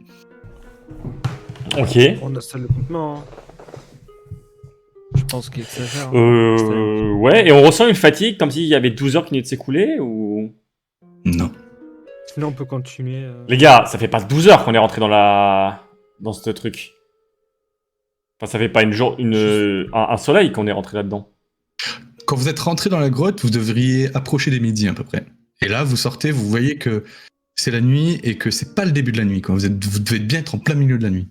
S1: Ok.
S5: On installe le campement. Hein. Je pense qu'il exagère. Hein.
S1: Ouais, et on ressent une fatigue comme s'il y avait 12 heures qui venaient de s'écouler, ou...
S2: Non.
S5: Sinon, on peut continuer.
S1: Les gars, ça fait pas 12 heures qu'on est rentré dans ce truc. Enfin, ça fait pas un soleil qu'on est rentré là-dedans.
S2: quand vous êtes rentré dans la grotte, vous devriez approcher des midis à peu près. Et là, vous sortez, vous voyez que c'est la nuit et que c'est pas le début de la nuit. Quoi. Vous devez bien être en plein milieu de la nuit.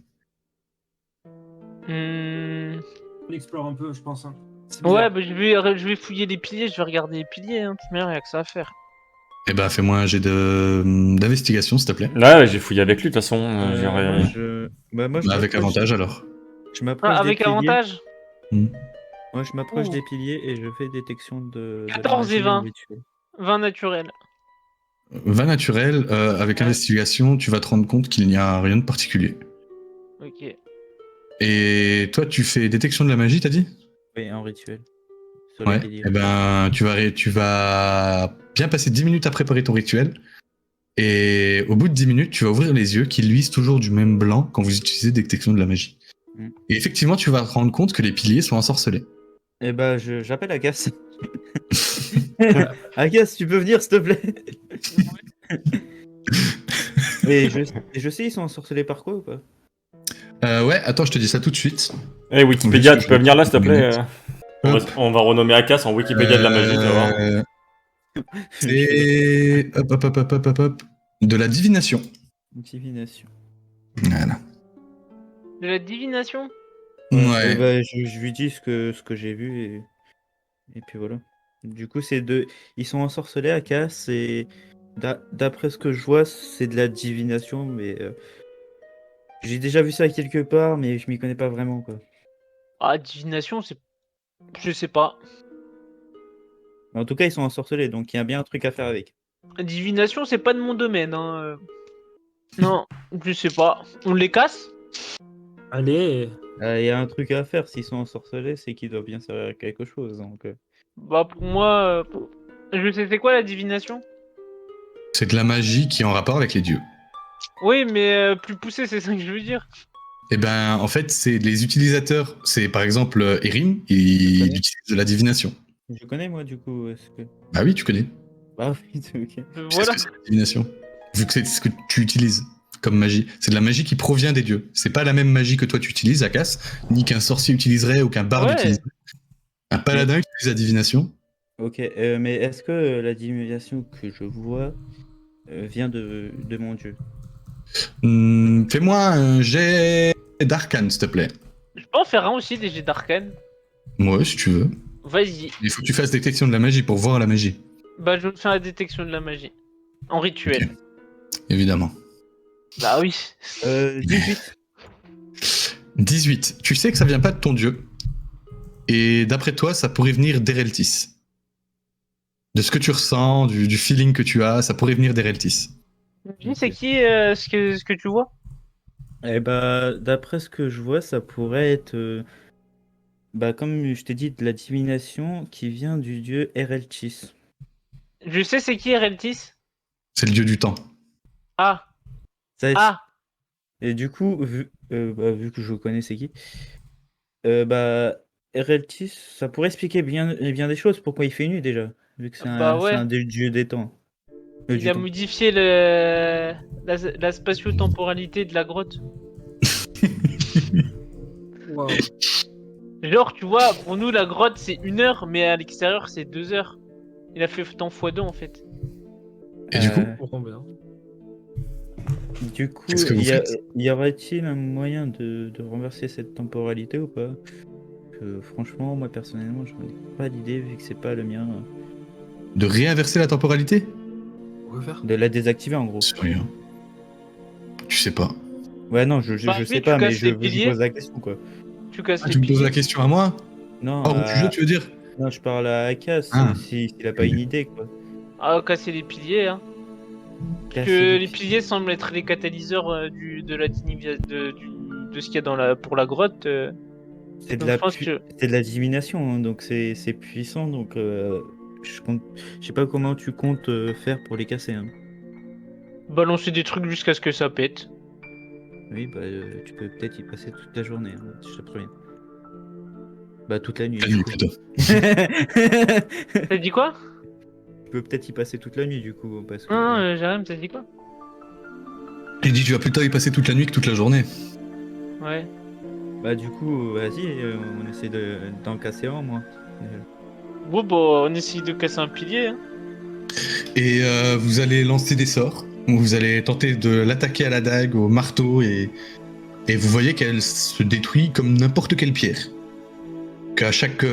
S6: On explore un peu, je pense. Hein. C'est
S3: Ouais,
S6: bizarre.
S3: bah, je vais fouiller les piliers, je vais regarder les piliers, hein. De toute manière, y a que ça à faire.
S2: Eh ben, fais-moi un jet d'investigation, s'il te plaît.
S1: Là, j'ai fouillé avec lui, de toute façon.
S4: Moi, je
S2: Avec
S4: m'approche-
S2: avantage alors.
S4: Je m'approche
S3: Ah,
S4: des
S3: avec
S4: piliers.
S3: avantage
S4: Moi, je m'approche
S3: Ouh.
S4: des piliers et je fais détection de la
S3: 14 et
S4: magie en
S3: 20.
S4: rituel.
S3: 20 naturel.
S2: 20 naturel, avec
S3: Ouais.
S2: investigation, tu vas te rendre compte qu'il n'y a rien de particulier.
S3: Ok.
S2: Et toi, tu fais détection de la magie, t'as dit?
S4: Oui, en rituel. Sur les
S2: Ouais.
S4: piliers.
S2: Eh ben, tu vas bien passer 10 minutes à préparer ton rituel. Et au bout de 10 minutes, tu vas ouvrir les yeux qui luisent toujours du même blanc quand vous utilisez détection de la magie.
S4: Mm.
S2: Et effectivement, tu vas te rendre compte que les piliers sont ensorcelés.
S4: Eh ben, j'appelle Agas. Agas, tu peux venir, s'il te plaît? Et je sais, ils sont ensorcelés par quoi ou pas?
S2: Ouais, attends, je te dis ça tout de suite.
S1: Eh, Wikipédia, tu peux venir là, s'il te plaît
S2: Hop.
S1: on va renommer Akas en Wikipédia de la magie, tu vas voir.
S2: C'est hop. De la divination.
S4: Divination.
S2: Voilà.
S3: De la divination
S2: Ouais.
S4: Eh ben, je lui dis ce que j'ai vu et puis voilà. Du coup, ils sont ensorcelés à Cass et d'après ce que je vois, c'est de la divination, mais j'ai déjà vu ça quelque part, mais je m'y connais pas vraiment quoi.
S3: Ah, divination, c'est. Je sais pas.
S4: Mais en tout cas, ils sont ensorcelés, donc il y a bien un truc à faire avec.
S3: Divination, c'est pas de mon domaine, hein. Non, je sais pas. On les casse
S6: Allez.
S4: Il y a un truc à faire. S'ils sont ensorcelés, c'est qu'ils doivent bien servir à quelque chose. Donc,
S3: Bah, pour moi. Je sais, c'est quoi la divination
S2: C'est de la magie qui est en rapport avec les dieux.
S3: Oui, mais plus poussé, c'est ça que je veux dire.
S2: Et ben, en fait, c'est les utilisateurs. C'est par exemple Erim, il
S4: connais.
S2: utilise de la divination.
S4: je connais moi du coup. Est-ce que...
S2: Bah oui, tu connais.
S4: Ah oui, ok.
S2: Tu sais ce
S3: Voilà.
S2: que c'est la divination. Vu que c'est ce que tu utilises comme magie. C'est de la magie qui provient des dieux. C'est pas la même magie que toi tu utilises, Akas, ni qu'un sorcier utiliserait ou qu'un barde
S3: Ouais.
S2: utiliserait. Un paladin utilise la divination.
S4: Ok, mais est-ce que la divination que je vois vient de mon dieu?
S2: Fais-moi un jet d'arcane, s'il te plaît.
S3: Je peux en faire un aussi, des jets d'arcane.
S2: Ouais, si tu veux.
S3: Vas-y.
S2: Il faut que tu fasses détection de la magie pour voir la magie.
S3: Bah, je vais faire la détection de la magie. En rituel.
S2: Ok. Évidemment.
S3: Bah oui.
S4: 18.
S2: 18. Tu sais que ça vient pas de ton dieu. Et d'après toi, ça pourrait venir d'Ereltis. De ce que tu ressens, du feeling que tu as, ça pourrait venir d'Ereltis.
S3: C'est qui ce que tu vois
S4: Eh bah, d'après ce que je vois, ça pourrait être, bah, comme je t'ai dit, de la divination qui vient du dieu Ereltis.
S3: Je sais c'est qui Ereltis.
S2: C'est le dieu du temps.
S3: Ah.
S4: Ça-
S3: Ah.
S4: Et du coup, vu que je connais c'est qui, bah, Ereltis, ça pourrait expliquer bien des choses. Pourquoi il fait nuit déjà, vu que c'est
S3: Bah ouais.
S4: un dieu des temps.
S3: Il
S4: Du
S3: a
S4: temps.
S3: modifié la spatio-temporalité de la grotte.
S6: Wow.
S3: Genre, tu vois, pour nous, la grotte c'est 1 heure, mais à l'extérieur c'est 2 heures. Il a fait temps x2 en fait.
S2: Et du coup,
S6: On tombe bien.
S4: Du coup,
S2: Qu'est-ce que vous faites
S4: y aurait-il un moyen de renverser cette temporalité ou pas? Franchement, moi personnellement, j'en ai pas d'idée vu que c'est pas le mien.
S2: de réinverser la temporalité?
S6: Refaire.
S4: De la désactiver en gros.
S2: C'est rien. Tu sais pas.
S4: Ouais, non, je
S3: Bah,
S4: sais
S3: oui,
S4: pas,
S3: tu
S4: mais
S3: casses
S4: je
S3: les
S4: vous
S3: piliers.
S4: pose la question quoi.
S3: Tu casses
S2: Ah,
S3: les
S2: tu me poses
S3: piliers.
S2: la question à moi?
S4: Non,
S2: Hors du jeu, tu veux dire?
S4: non, je parle à Akas
S2: Ah.
S4: s'il a pas une idée quoi.
S3: Ah, casser les piliers, hein. Parce
S4: Casser
S3: que
S4: les
S3: les piliers semblent être les catalyseurs de ce qu'il y a pour la grotte.
S4: C'est de
S3: Donc,
S4: la
S3: je pense que-
S4: c'est de la divination, hein, donc c'est puissant, donc je sais pas comment tu comptes faire pour les casser. Hein.
S3: balancer des trucs jusqu'à ce que ça pète.
S4: Oui, bah tu peux peut-être y passer toute la journée, hein, je te préviens. Bah toute la nuit.
S2: La
S4: du
S2: nuit
S4: coup.
S2: plutôt.
S3: T'as dit quoi?
S4: Tu peux peut-être y passer toute la nuit du coup, parce que.
S3: Non, j'ai rien, t'as dit quoi?
S2: Il dit tu vas plutôt y passer toute la nuit que toute la journée.
S3: Ouais.
S4: Bah du coup, vas-y, on essaie d'en casser un, moi.
S3: Bon, bah, on essaye de casser un pilier. Hein.
S2: Et vous allez lancer des sorts. Vous allez tenter de l'attaquer à la dague, au marteau, et vous voyez qu'elle se détruit comme n'importe quelle pierre. Qu'à chaque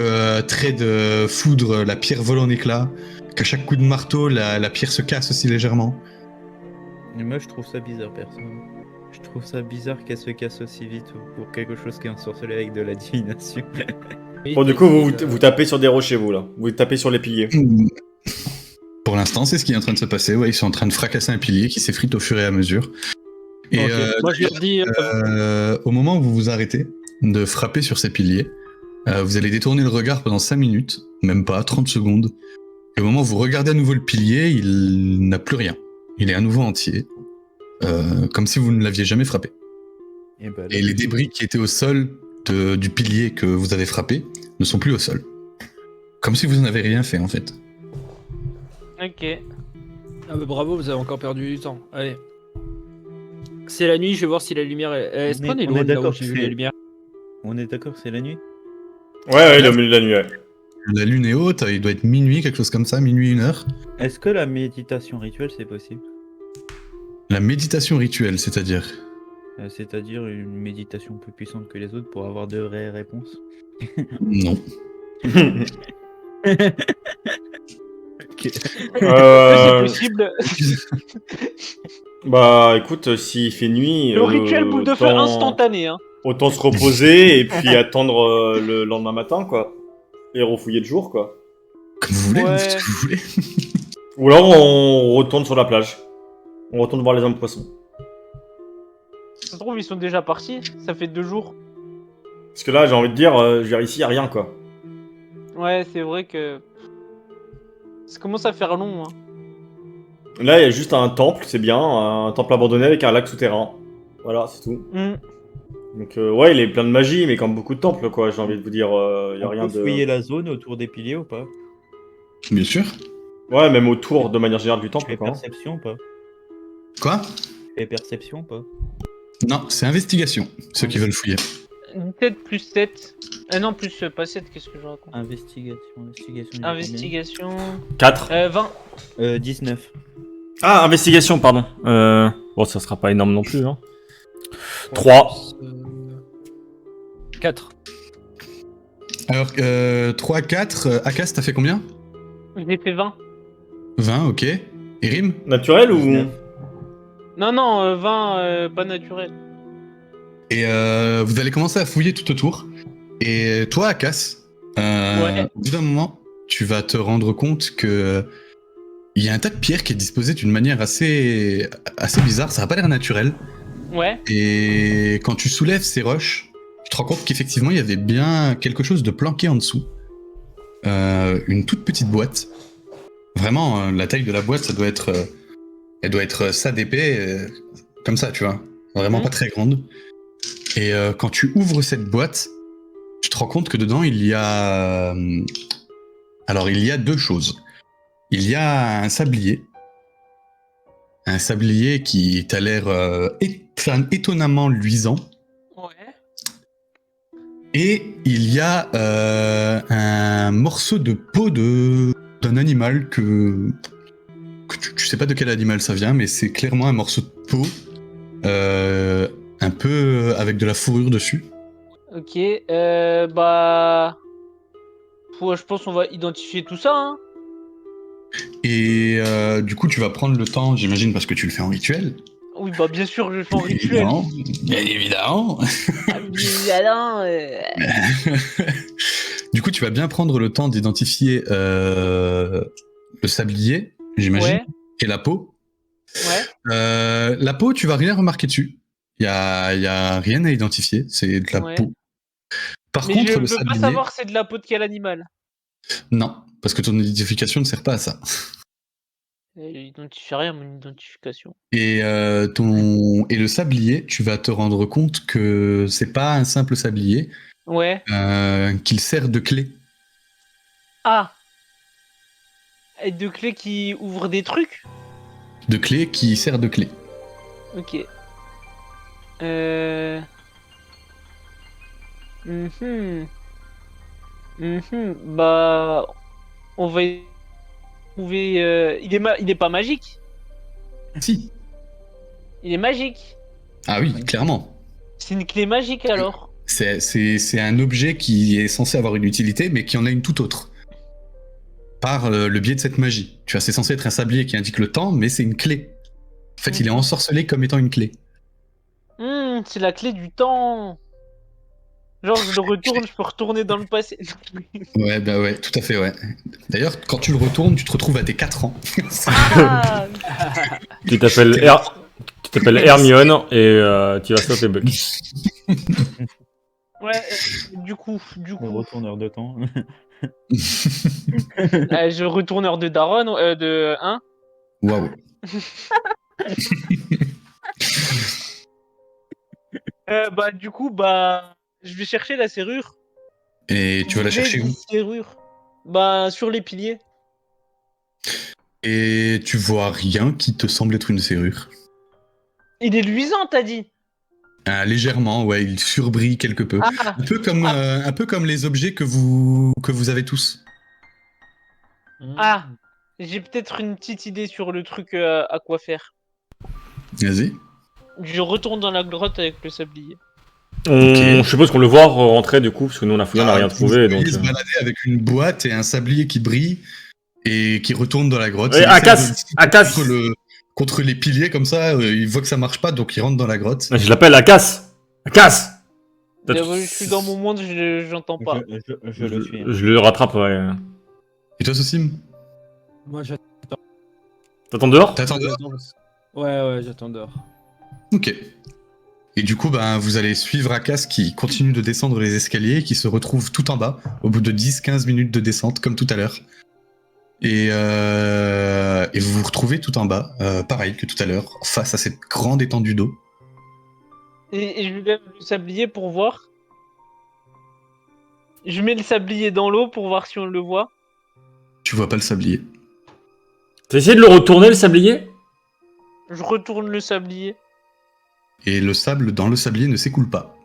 S2: trait de foudre, la pierre vole en éclats. Qu'à chaque coup de marteau, la pierre se casse aussi légèrement.
S4: Et moi, je trouve ça bizarre, personnellement. Je trouve ça bizarre qu'elle se casse aussi vite pour quelque chose qui est ensorcelé avec de la divination.
S1: Bon, du coup, vous tapez sur des rochers, vous, là. Vous tapez sur les piliers.
S2: Pour l'instant, c'est ce qui est en train de se passer. Ouais, ils sont en train de fracasser un pilier qui s'effrite au fur et à mesure. Et
S5: Ok. Moi, je leur dis.
S2: au moment où vous vous arrêtez de frapper sur ces piliers, vous allez détourner le regard pendant 5 minutes, même pas, 30 secondes. Et au moment où vous regardez à nouveau le pilier, il n'a plus rien. Il est à nouveau entier, comme si vous ne l'aviez jamais frappé.
S4: Et, bah,
S2: Et les débris qui étaient au sol du pilier que vous avez frappé ne sont plus au sol. Comme si vous n'avez rien fait, en fait.
S3: Ok.
S5: Ah bah bravo, vous avez encore perdu du temps. Allez. C'est la nuit, je vais voir si la lumière est-ce qu'on est
S4: on
S5: loin
S4: est
S5: de là où
S4: d'accord
S5: j'ai
S4: que
S5: vu
S4: c'est-
S5: la lumière?
S4: On est d'accord que c'est la nuit?
S1: Ouais, il est au milieu de la nuit, ouais.
S2: La lune est haute, il doit être minuit, quelque chose comme ça, minuit, 1h.
S4: Est-ce que la méditation rituelle, c'est possible?
S2: La méditation rituelle, c'est-à-dire
S4: C'est-à-dire une méditation plus puissante que les autres pour avoir de vraies réponses?
S2: Non.
S3: C'est
S1: Euh,
S3: possible.
S1: Bah, écoute, s'il fait nuit,
S3: Le rituel boule de feu
S1: autant-
S3: instantané. Hein.
S1: Autant se reposer et puis attendre le lendemain matin, quoi. Et refouiller le jour, quoi.
S2: Comme vous voulez,
S3: Ouais.
S2: vous faites ce que vous voulez.
S1: Ou alors on retourne sur la plage. On retourne voir les hommes poissons.
S3: Ça se trouve, ils sont déjà partis. Ça fait 2 jours.
S1: Parce que là, j'ai envie de dire, je veux dire, ici, y a rien, quoi.
S3: Ouais, c'est vrai que. Ça commence à faire long. Hein.
S1: Là, il y a juste un temple, c'est bien. Un temple abandonné avec un lac souterrain. Voilà, c'est tout. Donc, ouais, il est plein de magie, mais comme beaucoup de temples, quoi. J'ai envie de vous dire, y a
S4: On
S1: rien
S4: peut
S1: de.
S4: fouiller la zone autour des piliers ou pas?
S2: Bien sûr.
S1: Ouais, même autour, de manière générale, du
S4: Je
S1: temple,
S4: fais
S1: quoi.
S4: perception ou pas?
S2: Quoi
S4: Je fais perception ou pas?
S2: Non, c'est investigation, ceux qui veulent fouiller.
S3: 17 plus 7. Non, plus pas 7, qu'est-ce que je raconte?
S4: Investigation.
S3: Investigation.
S1: 4.
S3: 20.
S4: 19.
S1: Ah, investigation, pardon. Bon, ça sera pas énorme non plus, hein. 3.
S5: 4.
S2: Alors, 3, 4, Akas, t'as fait combien?
S3: J'ai fait 20.
S2: 20, ok. Et Rim?
S1: Naturel ou.
S4: 19.
S3: Non, 20, pas naturel.
S2: Et vous allez commencer à fouiller tout autour. Et toi, Akas,
S3: Ouais.
S2: au bout d'un moment, tu vas te rendre compte que il y a un tas de pierres qui est disposé d'une manière assez bizarre. Ça n'a pas l'air naturel.
S3: Ouais.
S2: Et quand tu soulèves ces roches, tu te rends compte qu'effectivement, il y avait bien quelque chose de planqué en dessous. Une toute petite boîte. Vraiment, la taille de la boîte, ça doit être... elle doit être ça d'épais, comme ça, tu vois. Vraiment pas très grande. Et quand tu ouvres cette boîte, tu te rends compte que dedans, il y a... alors, il y a 2 choses. Il y a un sablier. Un sablier qui t'a l'air étonnamment luisant.
S3: Ouais.
S2: Et il y a un morceau de peau d'un animal que tu sais pas de quel animal ça vient, mais c'est clairement un morceau de peau, un peu avec de la fourrure dessus.
S3: Ok. Bah. Je pense qu'on va identifier tout ça. Hein.
S2: Et du coup, tu vas prendre le temps, j'imagine, parce que tu le fais en rituel.
S3: Oui, bah bien sûr, je le fais en rituel.
S2: Évidemment, bien évidemment.
S3: Ah, mais alors,
S2: Du coup, tu vas bien prendre le temps d'identifier le sablier, j'imagine,
S3: Ouais.
S2: et la peau.
S3: Ouais.
S2: La peau, tu vas rien remarquer dessus. Il y a rien à identifier, c'est de la
S3: Ouais.
S2: peau. Par
S3: Mais
S2: contre,
S3: je
S2: le
S3: peux pas
S2: sablier,
S3: savoir c'est de la peau de quel animal.
S2: non, parce que ton identification ne sert pas à ça.
S3: Identifie rien, mon identification.
S2: Et et le sablier, tu vas te rendre compte que c'est pas un simple sablier,
S3: Ouais.
S2: qu'il sert de clé.
S3: Ah. Et de clés qui ouvrent des trucs.
S2: De clé qui sert de clé.
S3: Ok. Bah, On va y trouver. Il est pas magique.
S2: Si.
S3: Il est magique.
S2: Ah oui, clairement.
S3: C'est une clé magique alors.
S2: C'est un objet qui est censé avoir une utilité, mais qui en a une toute autre. Par le biais de cette magie. Tu vois, c'est censé être un sablier qui indique le temps, mais c'est une clé. En fait, il est ensorcelé comme étant une clé.
S3: C'est la clé du temps. Genre, je le retourne, je peux retourner dans le passé.
S2: Ouais, bah ouais, tout à fait, ouais. D'ailleurs, quand tu le retournes, tu te retrouves à tes 4 ans.
S3: Ah,
S1: Tu t'appelles Hermione et tu vas stopper Buck.
S3: ouais, du coup.
S4: Le retourneur de temps.
S3: Je retourneur de Daron, de 1.
S2: Waouh.
S3: Bah, du coup, bah, je vais chercher la serrure.
S2: Et tu vas la chercher où?
S3: Serrure. Bah, sur les piliers.
S2: Et tu vois rien qui te semble être une serrure.
S3: Il est luisant, t'as dit.
S2: Légèrement, ouais, il surbrille quelque peu.
S3: Ah,
S2: Un peu comme les objets que vous avez tous.
S3: ah. J'ai peut-être une petite idée sur le truc à quoi faire.
S2: Vas-y.
S3: Je retourne dans la grotte avec le sablier.
S1: Je suppose qu'on le voit rentrer du coup, parce que nous on a fouillé, on n'a rien trouvé.
S2: Vous
S1: Donc,
S2: se balader avec une boîte et un sablier qui brille et qui retourne dans la grotte.
S1: Ouais,
S2: Il essaie
S1: Akas
S2: contre les piliers comme ça, il voit que ça marche pas, donc il rentre dans la grotte.
S1: Je l'appelle Akas. Akas.
S3: Je suis dans mon monde, j'entends pas.
S4: Je le suis.
S1: Je le rattrape, ouais.
S2: Et toi, Sosim?
S5: Moi, j'attends.
S1: T'attends dehors?
S2: T'attends dehors?
S5: Ouais, j'attends dehors.
S2: Ok. Et du coup, ben, vous allez suivre Akas qui continue de descendre les escaliers et qui se retrouve tout en bas, au bout de 10-15 minutes de descente, comme tout à l'heure. Et vous vous retrouvez tout en bas, pareil que tout à l'heure, face à cette grande étendue d'eau.
S3: Et je lève le sablier pour voir. Je mets le sablier dans l'eau pour voir si on le voit.
S2: Tu vois pas le sablier.
S1: T'as essayé de le retourner, le sablier?
S3: Je retourne le sablier.
S2: Et le sable dans le sablier ne s'écoule pas.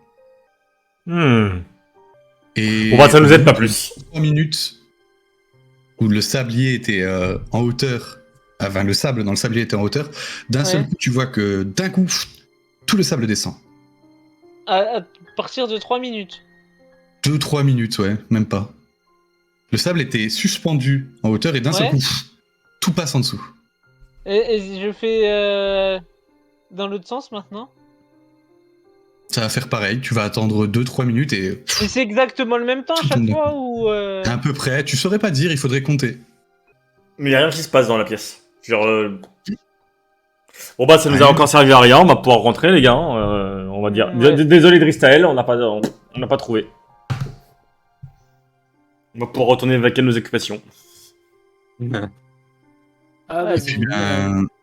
S2: Et
S1: Bon bah ça nous aide pas plus.
S2: 3 minutes où le sablier était en hauteur, enfin le sable dans le sablier était en hauteur, d'un seul coup tu vois que d'un coup tout le sable descend.
S3: À partir de 3 minutes.
S2: 2-3 minutes, ouais, même pas. Le sable était suspendu en hauteur et d'un seul coup tout passe en dessous.
S3: Et je fais dans l'autre sens maintenant.
S2: Ça va faire pareil, tu vas attendre 2-3 minutes et...
S3: Et c'est exactement le même temps à
S2: Tout
S3: chaque
S2: tombe
S3: fois ou
S2: À peu près, tu saurais pas dire, il faudrait compter.
S1: Mais y a rien qui se passe dans la pièce. Genre, bon bah ça nous a encore servi à rien, on va pouvoir rentrer les gars. On va dire.
S3: Ouais.
S1: Désolé Dristael, on n'a pas trouvé. On va pouvoir retourner avec nos occupations.
S5: Ah,
S3: Ouais,
S2: Et puis,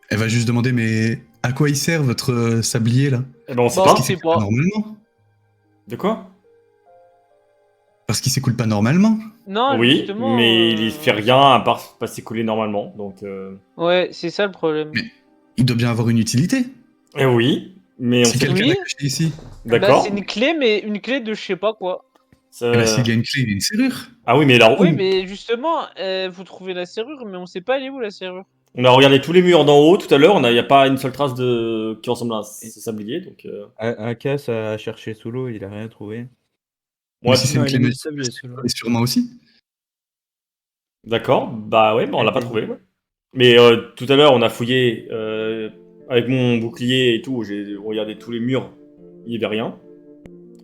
S2: elle va juste demander, mais à quoi il sert votre sablier là?
S1: Eh ben on sait
S3: Bon,
S1: pas.
S3: on sait pas.
S2: Normalement.
S1: De quoi?
S2: Parce qu'il s'écoule pas normalement.
S3: Non,
S1: Oui,
S3: justement.
S1: mais il fait rien à part pas s'écouler normalement. Donc.
S3: Ouais, c'est ça le problème.
S2: Mais- Il doit bien avoir une utilité.
S1: Eh oui, mais on
S2: Si
S1: sait.
S2: quelqu'un
S3: Oui.
S2: l'a caché ici.
S1: D'accord.
S3: Bah, c'est une clé, mais une clé de je sais pas quoi.
S1: Ça-
S2: Eh ben, s'il y a une clé, il y a une serrure.
S1: Ah oui, mais là,
S3: Oui, mais justement, vous trouvez la serrure, mais on sait pas elle est où la serrure.
S1: on a regardé tous les murs d'en haut tout à l'heure. Il n'y a pas une seule trace de qui ressemble à ce sablier. Donc.
S4: Akas a cherché sous l'eau, il a rien trouvé.
S1: Ouais,
S2: Mais si c'est une clé
S5: il est
S2: magique,
S5: sablier, celui-là.
S2: et sûrement aussi.
S1: D'accord, bah ouais, bah on l'a pas trouvé. Ouais. Mais tout à l'heure, on a fouillé avec mon bouclier et tout, j'ai regardé tous les murs, il y avait rien.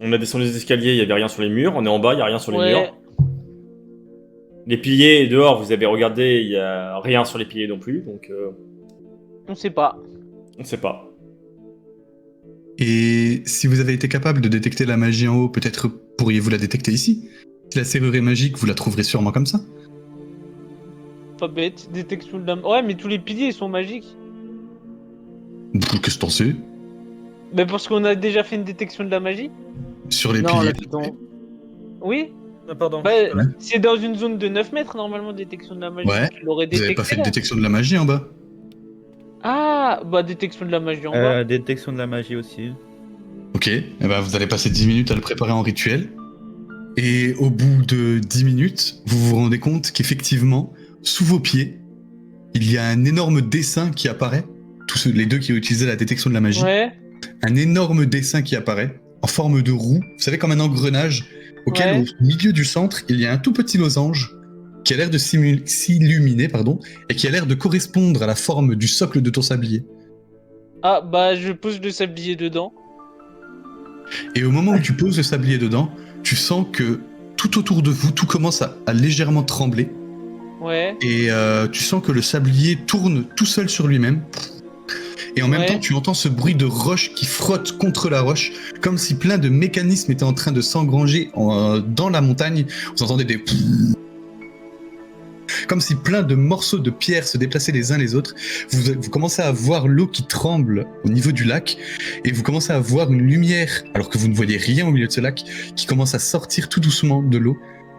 S1: On a descendu les escaliers, il y avait rien sur les murs. On est en bas, il y a rien sur les
S3: Ouais.
S1: murs. Les piliers dehors, vous avez regardé, il y a rien sur les piliers non plus, donc
S3: On sait pas.
S1: on sait pas.
S2: Et si vous avez été capable de détecter la magie en haut, peut-être pourriez-vous la détecter ici? Si la serrure est magique, vous la trouverez sûrement comme ça.
S3: Pas bête. Détection de la. Ouais, mais tous les piliers ils sont magiques.
S2: Qu'est-ce que t'en sais?
S3: Mais parce qu'on a déjà fait une détection de la magie.
S2: Sur les
S5: Non,
S2: piliers.
S5: là, putain.
S3: Oui.
S5: Ah, pardon.
S3: Bah, c'est dans une zone de 9 mètres normalement détection de la magie.
S2: Ouais.
S3: Tu l'aurais
S2: Vous
S3: détecté.
S2: avez pas fait de
S3: là.
S2: détection de la magie en bas?
S3: Ah, bah détection de la magie en bas.
S4: Détection de la magie aussi.
S2: Ok, eh ben, vous allez passer 10 minutes à le préparer en rituel. Et au bout de 10 minutes, vous vous rendez compte qu'effectivement, sous vos pieds, il y a un énorme dessin qui apparaît. Les deux qui ont utilisé la détection de la magie.
S3: Ouais.
S2: Un énorme dessin qui apparaît en forme de roue. Vous savez, comme un engrenage auquel,
S3: Ouais.
S2: au milieu du centre, il y a un tout petit losange qui a l'air de s'illuminer, et qui a l'air de correspondre à la forme du socle de ton sablier.
S3: Ah, bah, je pose le sablier dedans.
S2: Et au moment où tu poses le sablier dedans, tu sens que tout autour de vous, tout commence à légèrement trembler.
S3: Ouais.
S2: Et tu sens que le sablier tourne tout seul sur lui-même. Et en même
S3: Ouais.
S2: temps, tu entends ce bruit de roche qui frotte contre la roche, comme si plein de mécanismes étaient en train de s'engranger dans la montagne. Vous entendez des... Comme si plein de morceaux de pierre se déplaçaient les uns les autres. Vous commencez à voir l'eau qui tremble au niveau du lac, et vous commencez à voir une lumière, alors que vous ne voyez rien au milieu de ce lac, qui commence à sortir tout doucement de l'eau.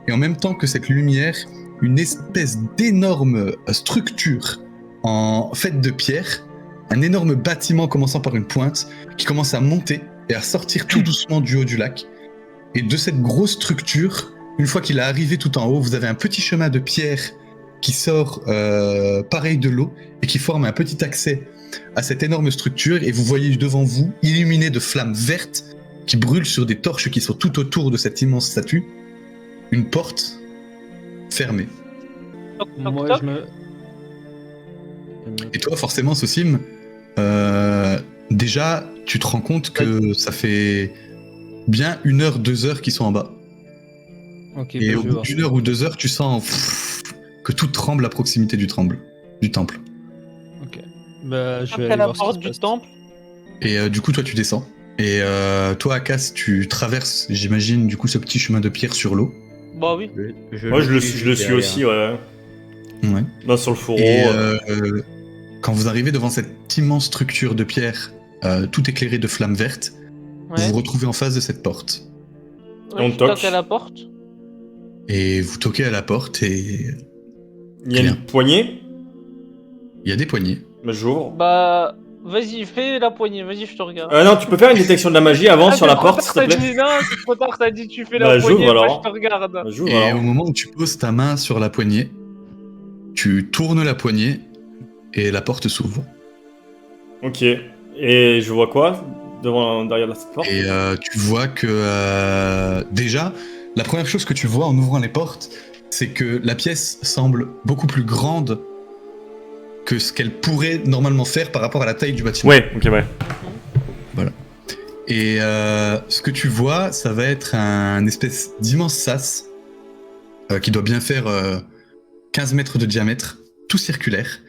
S2: Et en même temps que cette lumière, une espèce d'énorme structure faite de pierre, un énorme bâtiment commençant par une pointe, qui commence à monter et à sortir tout doucement du haut du lac. Et de cette grosse structure, une fois qu'il est arrivé tout en haut, vous avez un petit chemin de pierre qui sort pareil de l'eau et qui forme un petit accès à cette énorme structure, et vous voyez devant vous, illuminé de flammes vertes qui brûlent sur des torches qui sont tout autour de cette immense statue, une porte fermée.
S3: Toc, toc,
S5: Moi,
S3: toc.
S5: je me.
S2: Et toi, forcément, Sosim, déjà, tu te rends compte que ça fait bien 1 heure, 2 heures qu'ils sont en bas.
S5: Ok,
S2: Et
S5: bah,
S2: au
S5: je vais
S2: bout
S5: voir.
S2: d'1 heure ou 2 heures, tu sens que tout tremble à proximité du temple.
S5: Ok. Bah, je vais
S3: Toc à
S5: aller
S3: la
S5: voir ce qui
S3: porte
S5: se
S3: du
S5: passe.
S3: temple.
S2: Et du coup, toi, tu descends. Et toi, Akas, tu traverses, j'imagine, du coup, ce petit chemin de pierre sur l'eau.
S3: Bah oui.
S1: Moi, je le suis
S4: derrière.
S1: aussi, ouais.
S2: Ouais.
S1: Là, sur le fourreau.
S2: Et quand vous arrivez devant cette immense structure de pierre, tout éclairée de flammes vertes, vous
S3: Ouais.
S2: vous retrouvez en face de cette porte.
S1: Et on
S3: je
S1: toque.
S3: toque à la porte.
S2: Et vous toquez à la porte et
S1: Il y a
S2: rien.
S1: une poignée.
S2: Il y a des poignées.
S1: Bah, j'ouvre.
S3: Bah, vas-y, fais la poignée. Vas-y, je te regarde.
S1: Non, tu peux faire une détection de la magie avant sur
S3: c'est
S1: la
S3: trop
S1: porte,
S3: tard,
S1: s'il te
S3: t'as
S1: plaît.
S3: dit, non, c'est trop tard, t'as dit tu fais
S1: Bah,
S3: la
S1: j'ouvre,
S3: poignée, moi
S1: alors.
S3: je te regarde.
S1: Bah, j'ouvre,
S2: Et
S1: alors.
S2: au moment où tu poses ta main sur la poignée, tu tournes la poignée et la porte s'ouvre.
S1: Ok. Et je vois quoi derrière la porte?
S2: Et tu vois que déjà, la première chose que tu vois en ouvrant les portes, c'est que la pièce semble beaucoup plus grande que ce qu'elle pourrait normalement faire par rapport à la taille du bâtiment.
S1: Ouais, ok, ouais.
S2: Et ce que tu vois, ça va être un espèce d'immense sas qui doit bien faire 15 mètres de diamètre, tout circulaire,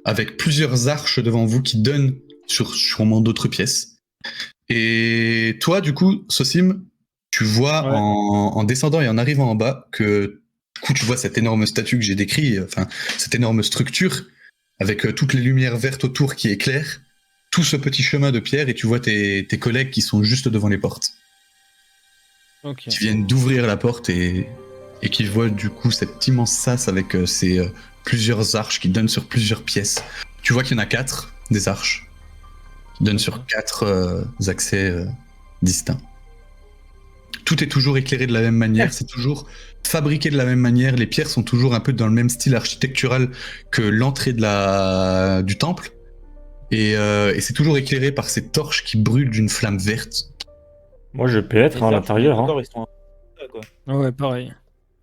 S2: avec plusieurs arches devant vous qui donnent sur sûrement d'autres pièces. Et toi, du coup, Sosim, tu vois
S5: Ouais.
S2: en descendant et en arrivant en bas que du coup, tu vois cette énorme statue que j'ai décrite, enfin cette énorme structure avec toutes les lumières vertes autour qui éclairent, tout ce petit chemin de pierre, et tu vois tes collègues qui sont juste devant les portes,
S5: Ok.
S2: qui viennent d'ouvrir la porte et qui voient du coup cet immense sas avec ces plusieurs arches qui donnent sur plusieurs pièces. Tu vois qu'il y en a 4 des arches qui donnent sur 4 accès distincts. Tout est toujours éclairé de la même manière, c'est toujours fabriqué de la même manière, les pierres sont toujours un peu dans le même style architectural que l'entrée du temple, et c'est toujours éclairé par ces torches qui brûlent d'une flamme verte.
S1: Moi, je pénètre à l'intérieur. Hein.
S4: Ils sont quoi.
S5: Ouais, pareil.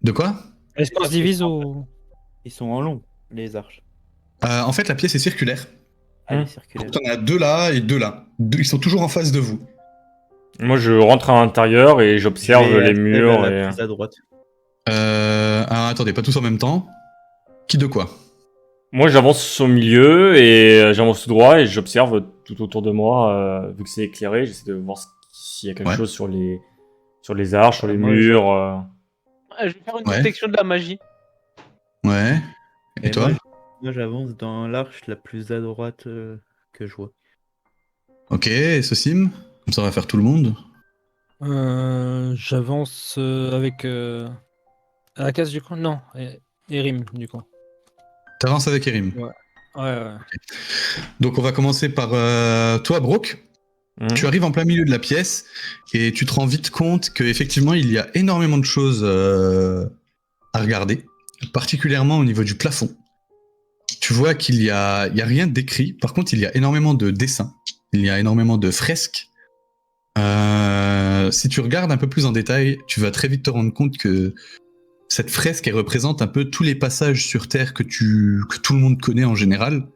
S2: De quoi ?
S5: Est-ce qu'on se divise au.
S4: Ils sont en long, les arches.
S2: En fait, la pièce est circulaire.
S4: Elle est circulaire.
S2: T'en as 2 là et 2 là. Ils sont toujours en face de vous.
S1: Moi, je rentre à l'intérieur et j'observe
S4: Je vais
S1: les
S4: accéder
S1: murs.
S4: à la
S1: Et...
S4: plus à droite.
S2: Alors attendez, pas tous en même temps. Qui de quoi ?
S1: Moi, j'avance au milieu et j'avance tout droit et j'observe tout autour de moi. Vu que c'est éclairé, j'essaie de voir s'il y a quelque
S2: Ouais.
S1: chose sur les arches, sur les
S4: Moi,
S1: murs.
S3: Je vais faire une
S2: Ouais.
S3: détection de la magie.
S2: Ouais. Et toi ?
S4: Moi, j'avance dans l'arche la plus à droite que je vois.
S2: Ok, Sosim, comme ça on va faire tout le monde.
S5: J'avance avec. À la case du coup. Non, Erim du coup.
S2: T'avances avec Erim.
S5: Ouais, ouais.
S2: Donc on va commencer par toi, Brooke. Tu arrives en plein milieu de la pièce et tu te rends vite compte qu'effectivement, il y a énormément de choses à regarder, particulièrement au niveau du plafond. Tu vois qu'il y a rien d'écrit. Par contre, il y a énormément de dessins. Il y a énormément de fresques. Si tu regardes un peu plus en détail, tu vas très vite te rendre compte que cette fresque, elle représente un peu tous les passages sur Terre que tout le monde connaît en général,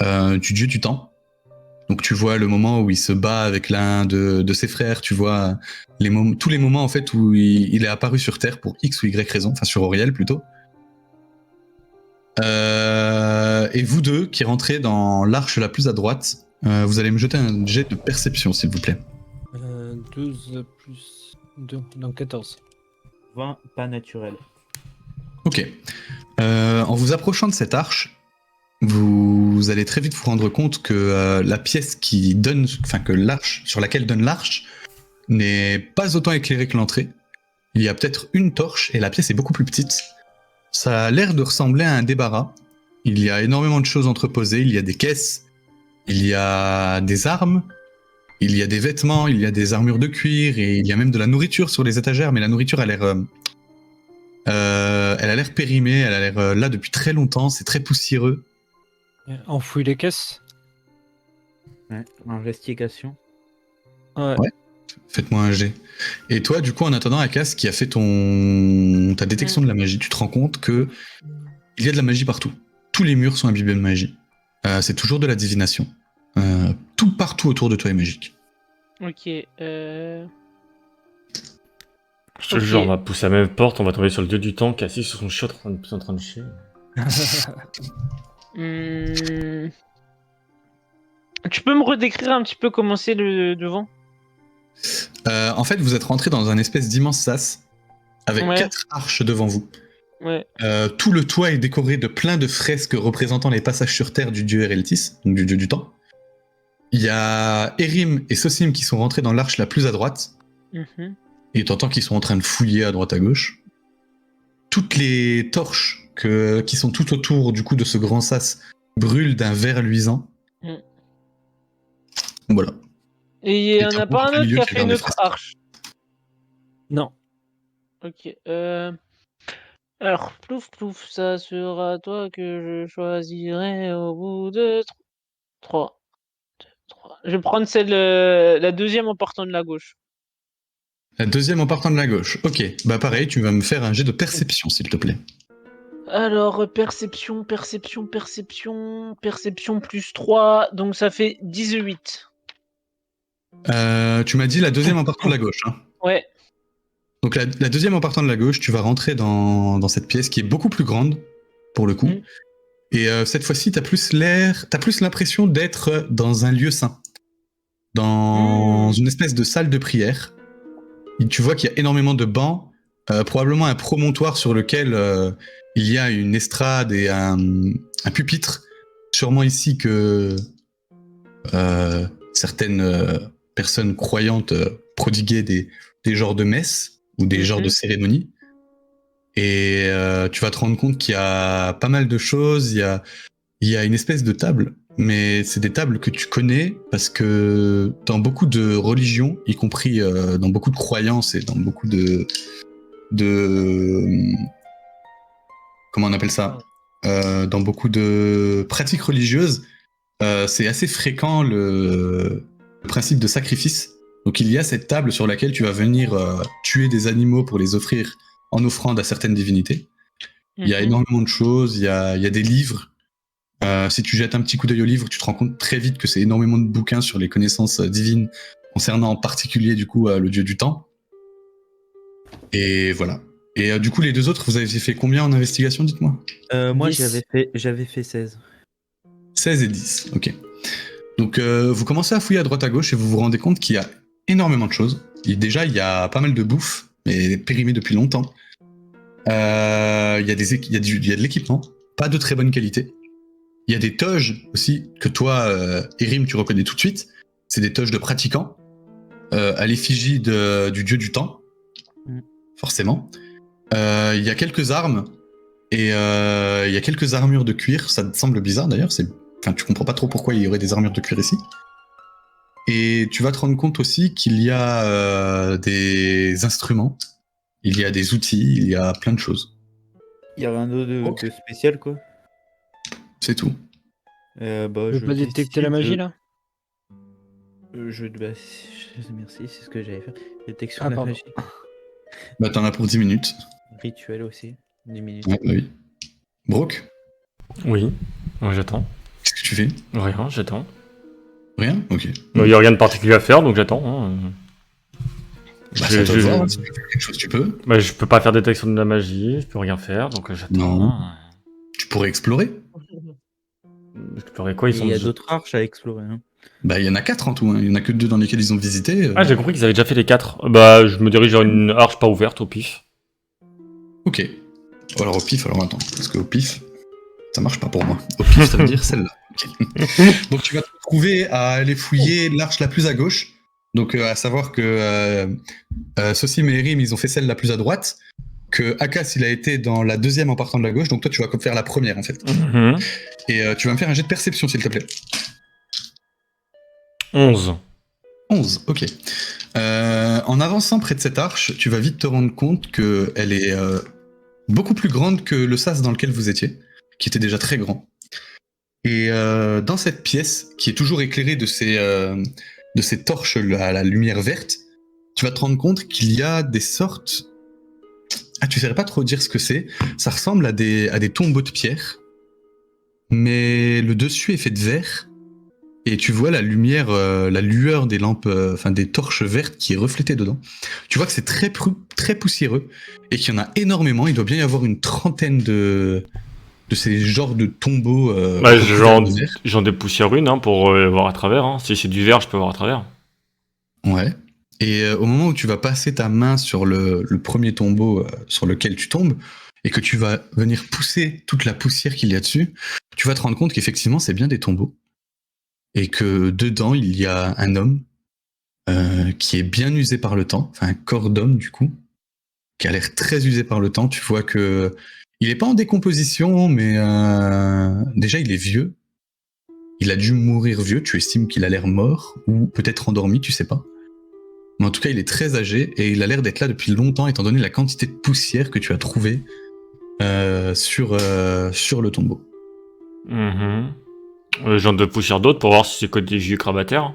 S2: du dieu du temps. Donc tu vois le moment où il se bat avec l'un de ses frères, tu vois tous les moments en fait où il est apparu sur Terre pour X ou Y raison, enfin sur Auriel plutôt. Et vous deux qui rentrez dans l'arche la plus à droite, vous allez me jeter un jet de perception s'il vous plaît.
S5: 12 plus 2, donc 14.
S4: 20, pas naturel.
S2: Ok. En vous approchant de cette arche, vous allez très vite vous rendre compte que la pièce que l'arche sur laquelle donne l'arche n'est pas autant éclairée que l'entrée. Il y a peut-être une torche et la pièce est beaucoup plus petite. Ça a l'air de ressembler à un débarras. Il y a énormément de choses entreposées. Il y a des caisses, il y a des armes, il y a des vêtements, il y a des armures de cuir et il y a même de la nourriture sur les étagères. Mais la nourriture elle a l'air périmée, elle a l'air là depuis très longtemps. C'est très poussiéreux.
S5: Enfouis les caisses.
S4: Ouais, investigation.
S5: Ouais.
S2: Faites-moi un jet. Et toi, du coup, en attendant, Akas, qui a fait ta détection de la magie, tu te rends compte que il y a de la magie partout. Tous les murs sont imbibés de magie. C'est toujours de la divination. Tout partout autour de toi est magique.
S3: Ok.
S1: Je te jure, on va pousser la même porte, on va tomber sur le dieu du temps qui est assis sur son chiotte en train de chier.
S3: Tu peux me redécrire un petit peu comment c'est le devant?
S2: En fait, vous êtes rentré dans un espèce d'immense sas avec 4 arches devant vous.
S3: Ouais.
S2: Tout le toit est décoré de plein de fresques représentant les passages sur Terre du dieu Ereltis, donc du dieu du temps. Il y a Erim et Sosim qui sont rentrés dans l'arche la plus à droite. Et t'entends qu'ils sont en train de fouiller à droite à gauche. Toutes les torches qui sont tout autour du coup de ce grand sas brûlent d'un vert luisant. Voilà.
S3: Et il n'y en a pas un autre qui a fait une autre arche?
S5: Non.
S3: Ok. Alors, plouf, ça sera toi que je choisirai au bout de 3. Je vais prendre la deuxième en partant de la gauche.
S2: La deuxième en partant de la gauche. Ok, bah pareil, tu vas me faire un jet de perception, s'il te plaît.
S3: Alors, perception plus 3, donc ça fait 18.
S2: Tu m'as dit la deuxième en partant de la gauche, hein.
S3: Ouais.
S2: Donc la deuxième en partant de la gauche, tu vas rentrer dans cette pièce qui est beaucoup plus grande, pour le coup. Et cette fois-ci, t'as plus l'impression d'être dans un lieu saint. Dans une espèce de salle de prière. Et tu vois qu'il y a énormément de bancs, probablement un promontoire sur lequel il y a une estrade et un pupitre. Sûrement ici que certaines personnes croyantes prodiguaient des genres de messes ou des genres de cérémonies. Et tu vas te rendre compte qu'il y a pas mal de choses. Il y a une espèce de table, mais c'est des tables que tu connais parce que dans beaucoup de religions, y compris dans beaucoup de croyances et dans beaucoup de comment on appelle ça, dans beaucoup de pratiques religieuses, c'est assez fréquent le principe de sacrifice. Donc il y a cette table sur laquelle tu vas venir tuer des animaux pour les offrir en offrande à certaines divinités. Il y a énormément de choses, il y a des livres. Si tu jettes un petit coup d'œil aux livres, tu te rends compte très vite que c'est énormément de bouquins sur les connaissances divines concernant en particulier du coup le dieu du temps. Et voilà. Et du coup les deux autres, vous avez fait combien en investigation, dites-moi?
S4: Moi
S5: 10.
S4: j'avais fait 16.
S2: 16 et 10, ok. Donc vous commencez à fouiller à droite à gauche et vous vous rendez compte qu'il y a énormément de choses. Et déjà il y a pas mal de bouffe, mais périmée depuis longtemps. Il y a de l'équipement, pas de très bonne qualité. Il y a des toges aussi, que toi, Erim, tu reconnais tout de suite. C'est des toges de pratiquants, à l'effigie du dieu du temps, forcément. Il y a quelques armes, et il y a quelques armures de cuir. Ça te semble bizarre d'ailleurs, tu comprends pas trop pourquoi il y aurait des armures de cuir ici. Et tu vas te rendre compte aussi qu'il y a des instruments, il y a des outils, il y a plein de choses.
S4: Il y a rien d'autre
S2: Ok.
S4: de spécial, quoi.
S2: C'est tout.
S4: Bah,
S5: Tu veux pas détecter la magie là
S4: Merci, c'est ce que j'allais faire. Détection
S5: Ah,
S4: de la
S5: pardon.
S4: magie.
S2: Bah, t'en as pour 10 minutes.
S4: Rituel aussi. 10 minutes.
S2: Ouais, bah oui. Brooke,
S7: Oui, j'attends.
S2: qu'est-ce que tu fais?
S7: Rien, j'attends.
S2: Rien? Ok.
S7: Il n'y a rien de particulier à faire, donc j'attends. Hein.
S2: Bah, c'est à toi de voir, hein. Si tu veux faire quelque chose, tu peux.
S7: Bah, je peux pas faire détection de la magie, je peux rien faire, donc j'attends.
S2: Non. Tu pourrais explorer.
S7: Explorer quoi, ils
S4: Et
S7: sont
S4: il y a
S7: déjà-
S4: d'autres arches à explorer. Hein.
S2: Bah, il y en a 4 en tout, hein. Il y en a que 2 dans lesquels ils ont visité.
S7: Ah, j'ai compris qu'ils avaient déjà fait les 4. Bah, je me dirige vers une arche pas ouverte au pif.
S2: Ok. Alors au pif, alors attends, parce qu'au pif, ça marche pas pour moi. Au pif, ça veut dire celle-là. Ok. Donc tu vas te retrouver à aller fouiller l'arche la plus à gauche. Donc à savoir que Sosim et Erim, ils ont fait celle la plus à droite. Que Akas, il a été dans la deuxième en partant de la gauche. Donc toi, tu vas faire la première en fait.
S7: Mhm.
S2: Et tu vas me faire un jet de perception, s'il te plaît.
S7: 11.
S2: 11, ok. En avançant près de cette arche, tu vas vite te rendre compte qu'elle est beaucoup plus grande que le sas dans lequel vous étiez, qui était déjà très grand. Et dans cette pièce, qui est toujours éclairée de ces torches à la lumière verte, tu vas te rendre compte qu'il y a des sortes... Ah, tu ne saurais pas trop dire ce que c'est. Ça ressemble à des tombeaux de pierre, mais le dessus est fait de verre. Et tu vois la lumière, la lueur des lampes, des torches vertes qui est reflétée dedans. Tu vois que c'est très poussiéreux et qu'il y en a énormément. Il doit bien y avoir une trentaine de ces genres de tombeaux.
S7: Bah,
S2: recouverts de verre.
S7: j'en dépoussière une hein, pour voir à travers. Hein. Si c'est du verre, je peux voir à travers.
S2: Ouais. Et au moment où tu vas passer ta main sur le premier tombeau sur lequel tu tombes et que tu vas venir pousser toute la poussière qu'il y a dessus, tu vas te rendre compte qu'effectivement c'est bien des tombeaux. Et que dedans, il y a un homme qui est bien usé par le temps, enfin un corps d'homme du coup, qui a l'air très usé par le temps. Tu vois que il est pas en décomposition, mais déjà il est vieux. Il a dû mourir vieux, tu estimes qu'il a l'air mort, ou peut-être endormi, tu sais pas. Mais en tout cas, il est très âgé, et il a l'air d'être là depuis longtemps, étant donné la quantité de poussière que tu as trouvée sur le tombeau.
S7: Mhm. J'en dépoussière d'autres pour voir si c'est que des vieux crabataires.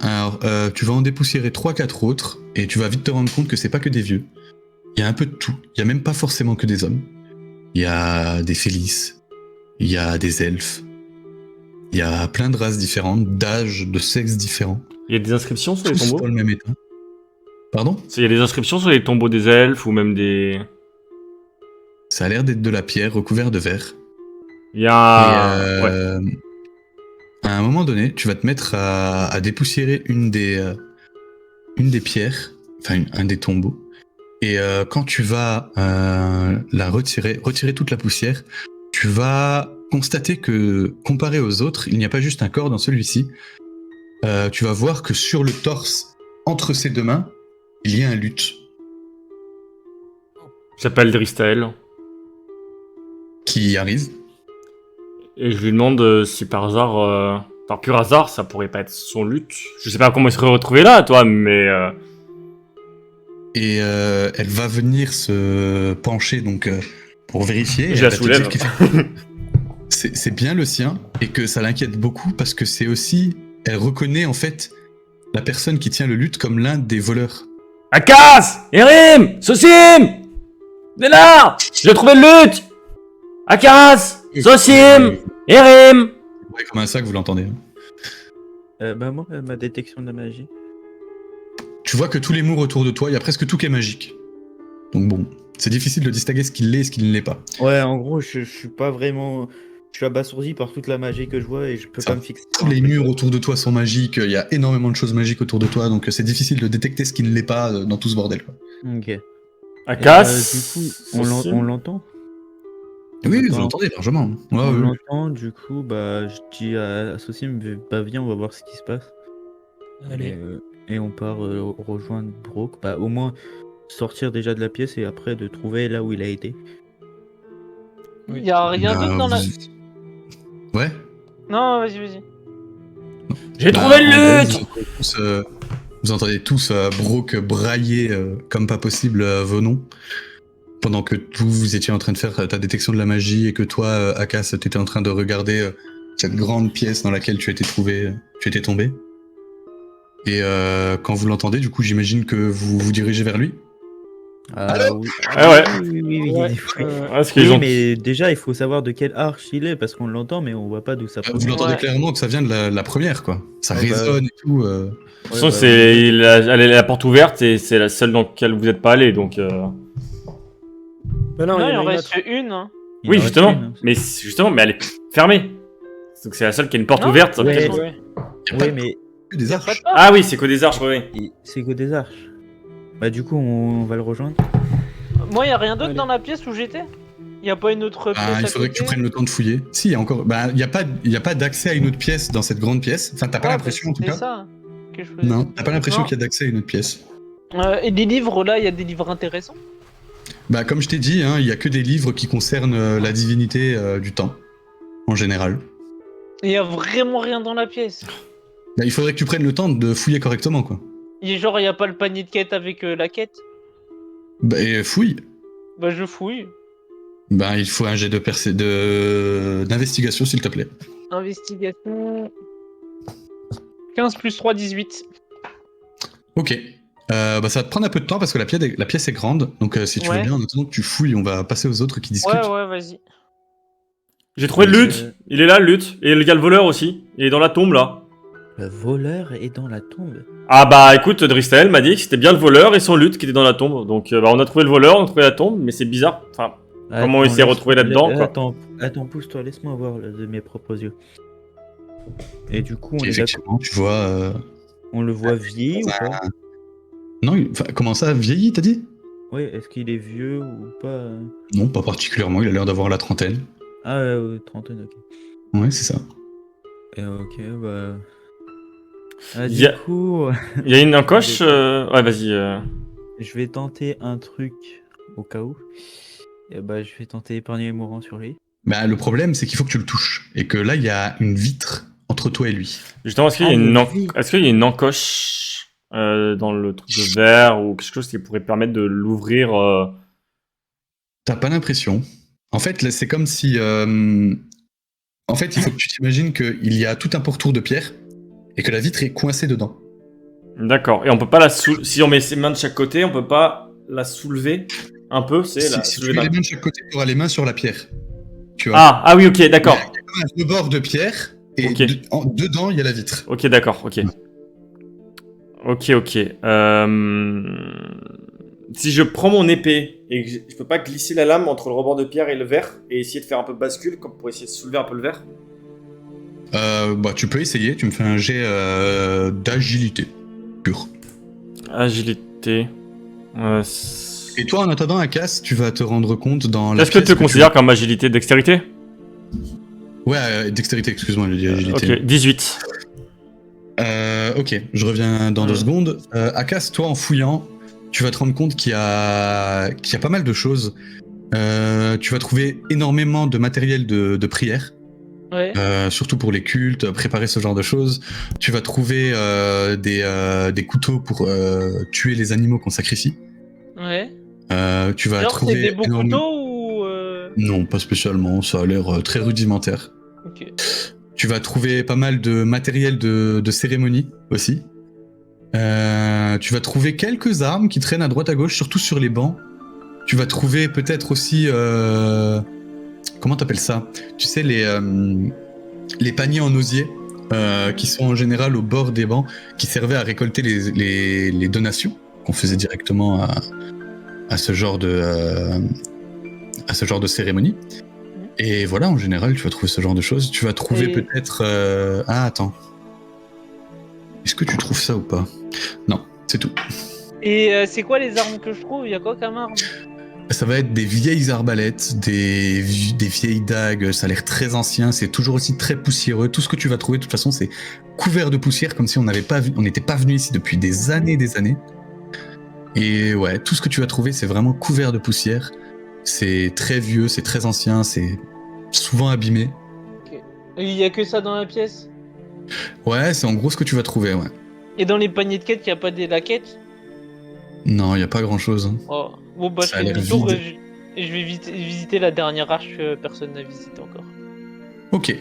S2: Alors, tu vas en dépoussiérer 3-4 autres, et tu vas vite te rendre compte que c'est pas que des vieux. Il y a un peu de tout. Il y a même pas forcément que des hommes. Il y a des félices, il y a des elfes, il y a plein de races différentes, d'âges, de sexes différents.
S7: Il y a des inscriptions sur les
S2: Tous
S7: tombeaux.
S2: dans le même état. Pardon ?
S7: Il y a des inscriptions sur les tombeaux des elfes ou même des...
S2: Ça a l'air d'être de la pierre recouverte de verre.
S7: Il y a...
S2: Et
S7: Ouais.
S2: à un moment donné, tu vas te mettre à dépoussiérer une des pierres, enfin un des tombeaux. Et quand tu vas la retirer toute la poussière, tu vas constater que, comparé aux autres, il n'y a pas juste un corps dans celui-ci. Tu vas voir que sur le torse, entre ses deux mains, il y a un luth
S7: Il s'appelle Dristael.
S2: qui arrive.
S7: Et je lui demande si par hasard, par pur hasard, ça pourrait pas être son lutte. Je sais pas comment il serait retrouvé là, toi, mais...
S2: Et elle va venir se pencher donc pour vérifier.
S7: Je
S2: Et
S7: la
S2: elle va te
S7: soulève.
S2: dire que c'est bien le sien et que ça l'inquiète beaucoup parce que c'est aussi, elle reconnaît en fait la personne qui tient le luth comme l'un des voleurs.
S7: Akas! Erim! Sosim! Dénard! J'ai trouvé le lutte! Akas! Sosim! Erim!
S2: Ouais, comme un sac, vous l'entendez. Hein.
S4: Bah moi, ma détection de la magie.
S2: Tu vois que tous les murs autour de toi, il y a presque tout qui est magique. Donc bon, c'est difficile de distinguer ce qu'il l'est et ce qu'il ne l'est pas.
S4: Ouais, en gros, je suis pas vraiment... Je suis abasourdi par toute la magie que je vois et je peux
S2: Ça,
S4: pas me fixer.
S2: Tous les murs autour de toi sont magiques, il y a énormément de choses magiques autour de toi, donc c'est difficile de détecter ce qui ne l'est pas dans tout ce bordel. Quoi.
S4: Ok. Et,
S7: Akas!
S4: du coup, on
S7: Sosim.
S4: l'entend.
S2: Oui, vous
S4: Attends.
S2: l'entendez largement. Ouais,
S4: On
S2: ouais, ouais.
S4: l'entend, du coup, bah, je dis à Sosim, bah viens, on va voir ce qui se passe.
S5: Allez.
S4: Et on part rejoindre Brooke. Bah, au moins sortir déjà de la pièce et après de trouver là où il a été.
S3: Il y a rien d'autre dans la.
S2: Ouais.
S3: Non, vas-y, vas-y.
S7: J'ai
S2: Bah,
S7: trouvé
S2: en
S7: le
S2: gros,
S7: lutte.
S2: vous entendez tous Brooke brailler comme pas possible vos noms. Pendant que vous étiez en train de faire ta détection de la magie et que toi, Akas, t'étais en train de regarder cette grande pièce dans laquelle tu étais tombé. Et quand vous l'entendez, du coup, j'imagine que vous vous dirigez vers lui.
S4: Oui.
S7: Ah ouais.
S4: Oui.
S5: Ouais,
S7: Parce qu'ils
S4: Oui,
S7: ont...
S4: mais déjà, il faut savoir de quelle arche il est, parce qu'on l'entend, mais on voit pas d'où ça
S2: Vous
S4: provient.
S2: l'entendez
S3: Ouais.
S2: clairement que ça vient de la première, quoi. Ça
S4: Ah bah,
S2: résonne et tout.
S7: De toute façon, c'est
S4: oui.
S7: elle est la porte ouverte et c'est la seule dans laquelle vous n'êtes pas allé, donc...
S5: Bah non,
S3: Non,
S5: il
S3: il
S5: y en
S3: en
S5: a une
S3: reste
S5: autre.
S3: une. Hein.
S4: Il
S7: Oui,
S4: en reste
S7: justement.
S4: une, hein.
S7: Mais elle est fermée. Donc c'est la seule qui a une porte
S3: Non,
S7: ouverte. sur
S4: ouais.
S7: laquelle-
S5: Ouais.
S2: Y a pas
S4: Oui, mais
S2: que des
S3: Y a
S2: arches.
S3: pas de porte.
S7: Ah oui, c'est que des arches, oui.
S4: c'est que des arches. Bah, du coup, on va le rejoindre.
S3: Moi, y a rien d'autre
S5: Allez.
S3: dans la pièce où j'étais. Y a pas une autre pièce
S2: Ah, il
S3: à
S2: faudrait que
S3: côté.
S2: tu prennes le temps de fouiller. Si, il y a encore. Bah, il y a pas d'accès à une autre pièce dans cette grande pièce. Enfin, t'as pas
S3: Ouais,
S2: l'impression en tout
S3: c'est
S2: cas.
S3: ça que je faisais.
S2: Non, t'as pas l'impression
S3: Non.
S2: qu'il y a d'accès à une autre pièce.
S3: Et les livres là, y a des livres intéressants.
S2: Bah, comme je t'ai dit, hein, il y a que des livres qui concernent la divinité du temps, en général.
S3: Et y a vraiment rien dans la pièce.
S2: Bah, il faudrait que tu prennes le temps de fouiller correctement, quoi.
S3: Et genre, y a pas le panier de quête avec la quête.
S2: Bah, et fouille.
S3: Bah, je fouille.
S2: Bah, il faut un jet d'investigation, s'il te plaît.
S3: Investigation. 15 plus 3, 18.
S2: Ok. Bah, ça va te prendre un peu de temps parce que la pièce est grande. Donc, si tu veux
S3: Ouais.
S2: bien, en attendant que tu fouilles, on va passer aux autres qui discutent.
S3: Ouais, vas-y.
S7: J'ai trouvé le lutte. Il est là, le lutte. Et il y a le voleur aussi. Il est dans la tombe, là.
S4: Le voleur est dans la tombe.
S7: Ah bah écoute, Dristel m'a dit que c'était bien le voleur et son lutte qui était dans la tombe. Donc bah, on a trouvé le voleur, on a trouvé la tombe, mais c'est bizarre. Enfin, Comment il s'est retrouvé là-dedans, quoi.
S4: Attends, pousse-toi, laisse-moi voir de mes propres yeux. Et du coup, on,
S2: Et
S4: est
S2: effectivement, tu vois.
S4: on le voit vieilli ou pas?
S2: Non, enfin, comment ça, vieilli, t'as dit?
S4: Oui, est-ce qu'il est vieux ou pas?
S2: Non, pas particulièrement, il a l'air d'avoir la trentaine.
S4: Ah, trentaine, ok.
S2: Ouais, c'est ça.
S4: Et ok, bah. Ah,
S7: Y
S4: du
S7: a-
S4: coup,
S7: Il y a une encoche. Ouais, vas-y.
S4: je vais tenter un truc au cas où. Et bah, je vais tenter épargner les mourants sur lui.
S2: Bah, le problème, c'est qu'il faut que tu le touches. Et que là, il y a une vitre entre toi et lui.
S7: Justement, est-ce qu'il y a
S4: Ah,
S7: une,
S4: mais
S7: en-
S4: oui.
S7: est-ce qu'il y a une encoche dans le truc de verre ou quelque chose qui pourrait permettre de l'ouvrir
S2: T'as pas l'impression. En fait, là, c'est comme si. En fait, il faut que tu t'imagines qu'il y a tout un pourtour de pierre et que la vitre est coincée dedans.
S7: D'accord. Et on peut pas la si on met ses mains de chaque côté, on peut pas la soulever un peu, c'est la
S2: Si tu
S7: soulever
S2: mets les
S7: d'un-
S2: mains de chaque côté, tu auras les mains sur la pierre. Tu vois.
S7: Ah oui, ok, d'accord.
S2: Il y a un rebord de pierre et
S7: Ok.
S2: dedans, il y a la vitre.
S7: Ok, d'accord, ok. Ok. Si je prends mon épée et que je peux pas glisser la lame entre le rebord de pierre et le verre et essayer de faire un peu de bascule comme pour essayer de soulever un peu le verre.
S2: Bah, tu peux essayer, tu me fais un jet d'agilité pure.
S7: Agilité.
S2: Et toi, en attendant, Akas, tu vas te rendre compte dans la
S7: Qu'est-ce que
S2: pièce
S7: tu considères comme agilité, dextérité?
S2: Ouais, dextérité, excuse-moi, je dis agilité.
S7: Ok, 18.
S2: Ok, je reviens dans 2 secondes. Akas, toi, en fouillant, tu vas te rendre compte qu'il y a pas mal de choses. Tu vas trouver énormément de matériel de prière,
S3: Ouais.
S2: surtout pour les cultes, préparer ce genre de choses. Tu vas trouver des couteaux pour tuer les animaux qu'on sacrifie.
S3: Ouais.
S2: Tu vas
S3: Genre, c'est
S2: trouver
S3: des beaux
S2: énormément-
S3: couteaux ou.
S2: Non, pas spécialement, ça a l'air très rudimentaire.
S3: Ok.
S2: Tu vas trouver pas mal de matériel de cérémonie aussi. Tu vas trouver quelques armes qui traînent à droite à gauche, surtout sur les bancs. Tu vas trouver peut-être aussi... comment t'appelles ça? Tu sais, les paniers en osier, qui sont en général au bord des bancs, qui servaient à récolter les donations qu'on faisait directement à ce genre de cérémonie. Et voilà, en général, tu vas trouver ce genre de choses. Tu vas trouver
S3: Et-
S2: peut-être... Ah, attends. Est-ce que tu trouves ça ou pas? Non, c'est tout.
S3: Et c'est quoi les armes que je trouve? Y a quoi comme arme?
S2: Ça va être des vieilles arbalètes, des vieilles dagues, ça a l'air très ancien, c'est toujours aussi très poussiéreux. Tout ce que tu vas trouver, de toute façon, c'est couvert de poussière, comme si on n'était pas venu ici depuis des années et des années. Et ouais, tout ce que tu vas trouver, c'est vraiment couvert de poussière. C'est très vieux, c'est très ancien, c'est souvent abîmé.
S3: Et y a que ça dans la pièce?
S2: Ouais, c'est en gros ce que tu vas trouver, ouais.
S3: Et dans les paniers de quête, y a pas des laquettes?
S2: Non, il y a pas grand-chose.
S3: Oh. Bon, bah, je
S2: Ça a
S3: fais
S2: l'air
S3: demi-tour
S2: vide.
S3: et je vais visiter la dernière arche que personne n'a visité encore.
S2: Ok.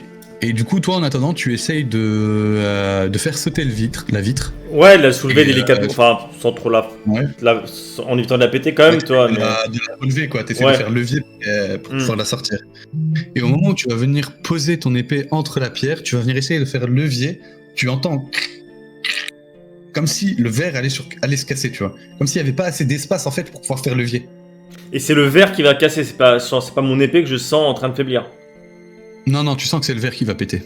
S2: Et du coup, toi, en attendant, tu essayes de faire sauter la vitre.
S1: Ouais, la soulever
S2: Et,
S1: délicatement, enfin, sans trop
S2: Ouais.
S1: en évitant de la péter quand même, toi.
S2: De
S1: Mais...
S2: la relever, quoi. T'essaies
S1: Ouais.
S2: de faire levier pour
S1: Mm.
S2: pouvoir la sortir. Et au moment où tu vas venir poser ton épée entre la pierre, tu vas venir essayer de faire levier, tu entends comme si le verre allait se casser, tu vois. Comme s'il n'y avait pas assez d'espace, en fait, pour pouvoir faire levier.
S1: Et c'est le verre qui va casser, c'est pas mon épée que je sens en train de faiblir.
S2: Non, tu sens que c'est le verre qui va péter.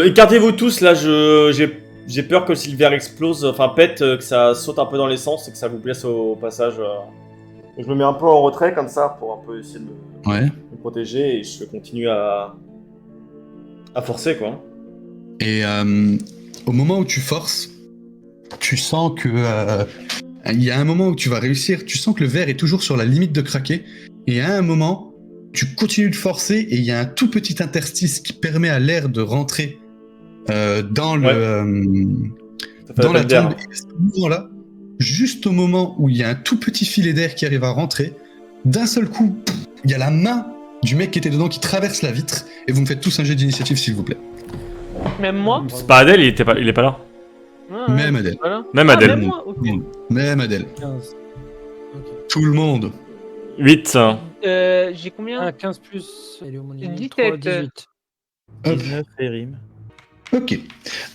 S1: Écartez-vous tous, là, j'ai peur que si le verre explose, enfin pète, que ça saute un peu dans l'essence et que ça vous blesse au passage. Et je me mets un peu en retrait comme ça pour un peu essayer de
S2: Ouais.
S1: me protéger et je continue à forcer, quoi.
S2: Et au moment où tu forces, tu sens que il y a un moment où tu vas réussir, tu sens que le verre est toujours sur la limite de craquer, et à un moment, tu continues de forcer et il y a un tout petit interstice qui permet à l'air de rentrer dans
S1: Ouais. Ça fait
S2: dans la
S1: appel d'air.
S2: tombe. Et à ce moment-là, juste au moment où il y a un tout petit filet d'air qui arrive à rentrer, d'un seul coup, il y a la main du mec qui était dedans qui traverse la vitre, et vous me faites tous un jet d'initiative, s'il vous plaît.
S3: Même moi?
S1: C'est pas Adèle, il est pas là.
S3: Ouais,
S2: Même Adèle.
S3: voilà.
S1: Même
S3: Ah,
S1: Adèle.
S3: même moi, ok.
S2: Même Adèle.
S5: 15.
S2: Tout le monde.
S1: 8.
S3: J'ai combien?
S5: Ah, 15 plus. Elle est au moins
S3: 17.
S5: 3, 18.
S2: Hop.
S4: 19 et rime.
S2: Ok.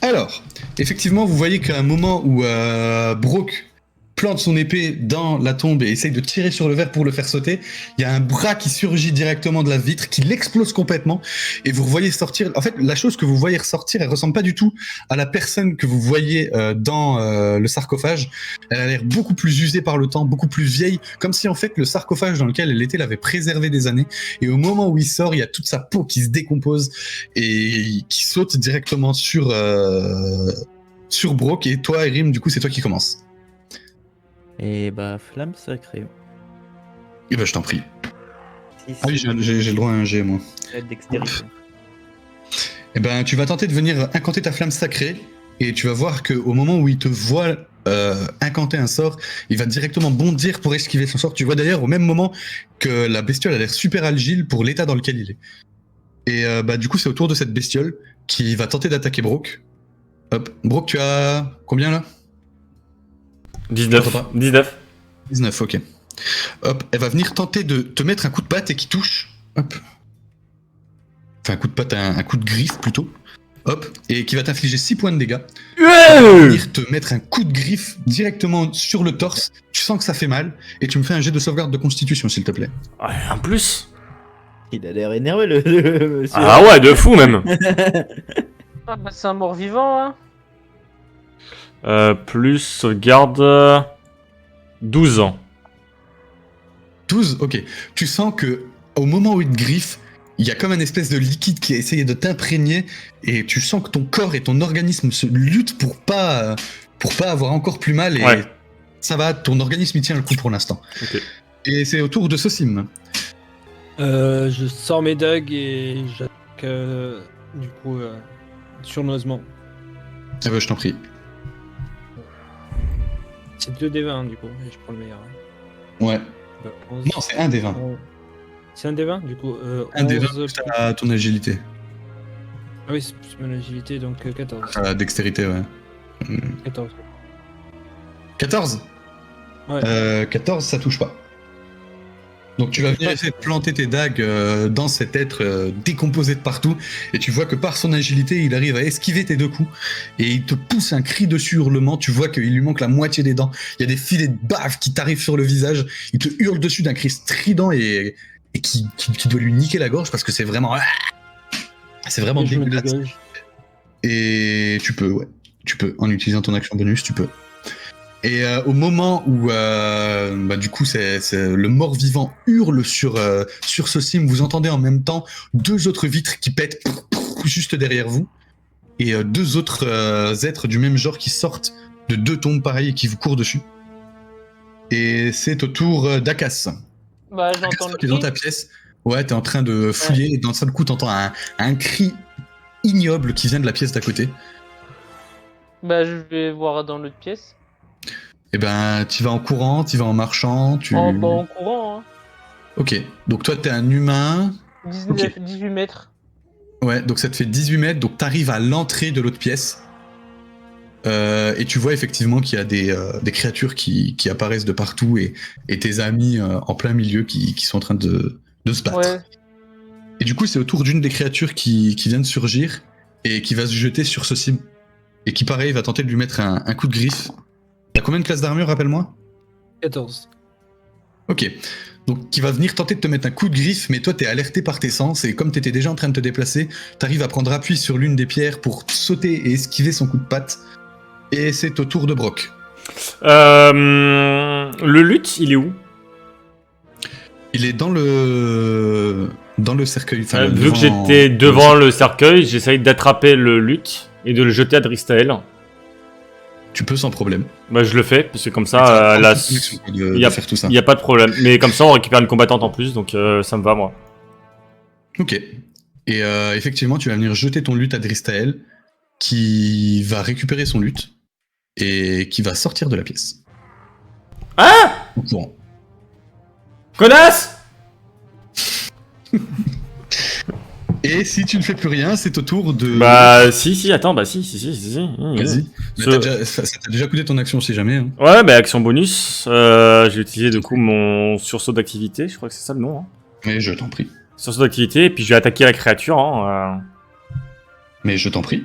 S2: Alors, effectivement, vous voyez qu'à un moment où Brock plante son épée dans la tombe et essaye de tirer sur le verre pour le faire sauter, il y a un bras qui surgit directement de la vitre, qui l'explose complètement, et vous voyez sortir... En fait, la chose que vous voyez ressortir, elle ressemble pas du tout à la personne que vous voyez dans le sarcophage. Elle a l'air beaucoup plus usée par le temps, beaucoup plus vieille, comme si en fait le sarcophage dans lequel elle était l'avait préservée des années, et au moment où il sort, il y a toute sa peau qui se décompose et qui saute directement sur Brock, et toi, Erim, du coup, c'est toi qui commence.
S4: Et bah, flamme sacrée.
S2: Eh ben, je t'en prie.
S4: Six.
S2: Ah oui, j'ai le droit à un G, moi.
S4: Dextérité.
S2: Eh ben, tu vas tenter de venir incanter ta flamme sacrée, et tu vas voir qu'au moment où il te voit incanter un sort, il va directement bondir pour esquiver son sort. Tu vois d'ailleurs au même moment que la bestiole a l'air super agile pour l'état dans lequel il est. Et bah, du coup, c'est au tour de cette bestiole qui va tenter d'attaquer Brock. Hop. Brock, tu as combien là?
S1: 19.
S2: J'entends pas.
S1: 19.
S2: 19, ok. Hop, elle va venir tenter de te mettre un coup de patte et qui touche. Hop. Enfin, un coup de patte, un coup de griffe plutôt. Hop, et qui va t'infliger 6 points de dégâts. Elle va venir te mettre un coup de griffe directement sur le torse. Tu sens que ça fait mal, et tu me fais un jet de sauvegarde de constitution, s'il te plaît.
S1: Un plus.
S4: Il a l'air énervé, le monsieur.
S1: Ah ouais, de fou même.
S3: Ah, bah, c'est un mort-vivant, hein.
S1: Plus sauvegarde 12 ans.
S2: 12, ok. Tu sens que au moment où il te griffe, il y a comme un espèce de liquide qui a essayé de t'imprégner, et tu sens que ton corps et ton organisme se luttent pour pas avoir encore plus mal, et
S1: Ouais.
S2: ça va, ton organisme il tient le coup pour l'instant.
S1: Ok.
S2: Et c'est au tour de Sosim.
S5: Je sors mes dagues et j'attaque du coup sournoisement.
S2: Ah bah, je t'en prie.
S5: C'est 2d20 du coup, et je prends le meilleur.
S2: Ouais.
S5: Bah, 11.
S2: Non, c'est un des 20.
S5: C'est un D20 du coup.
S2: Un des 20
S5: 11
S2: plus à ton agilité.
S5: Ah oui, c'est plus mon agilité, donc 14.
S2: Ta dextérité, ouais.
S5: 14.
S2: 14
S5: Ouais.
S2: 14, ça touche pas. Donc tu vas venir essayer de planter tes dagues dans cet être décomposé de partout, et tu vois que par son agilité, il arrive à esquiver tes deux coups, et il te pousse un cri dessus hurlement. Tu vois qu'il lui manque la moitié des dents. Il y a des filets de bave qui t'arrivent sur le visage. Il te hurle dessus d'un cri strident et qui doit lui niquer la gorge, parce que c'est vraiment... C'est vraiment
S5: Et je me
S2: dégueulasse.
S5: dégage.
S2: Et tu peux, ouais. Tu peux, en utilisant ton action bonus, tu peux. Et au moment où, bah, du coup, c'est le mort-vivant hurle sur Sosim, vous entendez en même temps 2 autres vitres qui pètent juste derrière vous, et 2 autres êtres du même genre qui sortent de 2 tombes pareilles et qui vous courent dessus. Et c'est au tour d'Akas.
S3: Bah,
S2: Akas,
S3: j'entends
S2: toi,
S3: le
S2: t'es dans
S3: cri.
S2: ta pièce. Ouais, t'es en train de fouiller, et d'un seul coup, t'entends un cri ignoble qui vient de la pièce d'à côté.
S3: Bah, je vais voir dans l'autre pièce.
S2: Et ben, tu vas en courant, tu vas en marchant, tu...
S3: En courant, hein.
S2: Ok, donc toi, t'es un humain.
S3: 18 mètres.
S2: Ouais, donc ça te fait 18 mètres, donc t'arrives à l'entrée de l'autre pièce. Et tu vois effectivement qu'il y a des créatures qui apparaissent de partout et tes amis en plein milieu qui sont en train de se battre.
S3: Ouais.
S2: Et du coup, c'est au tour d'une des créatures qui vient de surgir et qui va se jeter sur ce sim. Et qui, pareil, va tenter de lui mettre un coup de griffe. T'as combien de classes d'armure, rappelle-moi?
S5: 14.
S2: Ok. Donc, qui va venir tenter de te mettre un coup de griffe, mais toi, t'es alerté par tes sens, et comme t'étais déjà en train de te déplacer, t'arrives à prendre appui sur l'une des pierres pour sauter et esquiver son coup de patte. Et c'est au tour de Brock.
S1: Le luth, il est où?
S2: Il est dans le cercueil. Enfin,
S1: Vu
S2: devant-
S1: que j'étais devant le cercueil, j'essaye d'attraper le luth et de le jeter à Dristael.
S2: Tu peux sans problème.
S1: Bah, je le fais, parce que comme ça, là,
S2: il
S1: y a-
S2: faire tout ça.
S1: il n'y a pas de problème. Mais comme ça, on récupère une combattante en plus, donc ça me va, moi.
S2: Ok. Et effectivement, tu vas venir jeter ton luth à Dristael, qui va récupérer son luth et qui va sortir de la pièce.
S1: Ah!
S2: Au courant.
S1: Connasse!
S2: Et si tu ne fais plus rien, c'est au tour de.
S1: Bah, si, attends, bah, si.
S2: Vas-y. Mais
S1: Ce-
S2: ça t'a déjà coûté ton action si jamais. Hein.
S1: Ouais, bah, action bonus. J'ai utilisé, du coup, mon sursaut d'activité, je crois que c'est ça le nom. Hein.
S2: Mais je t'en prie.
S1: Sursaut d'activité, et puis je vais attaquer la créature, hein,
S2: Mais je t'en prie.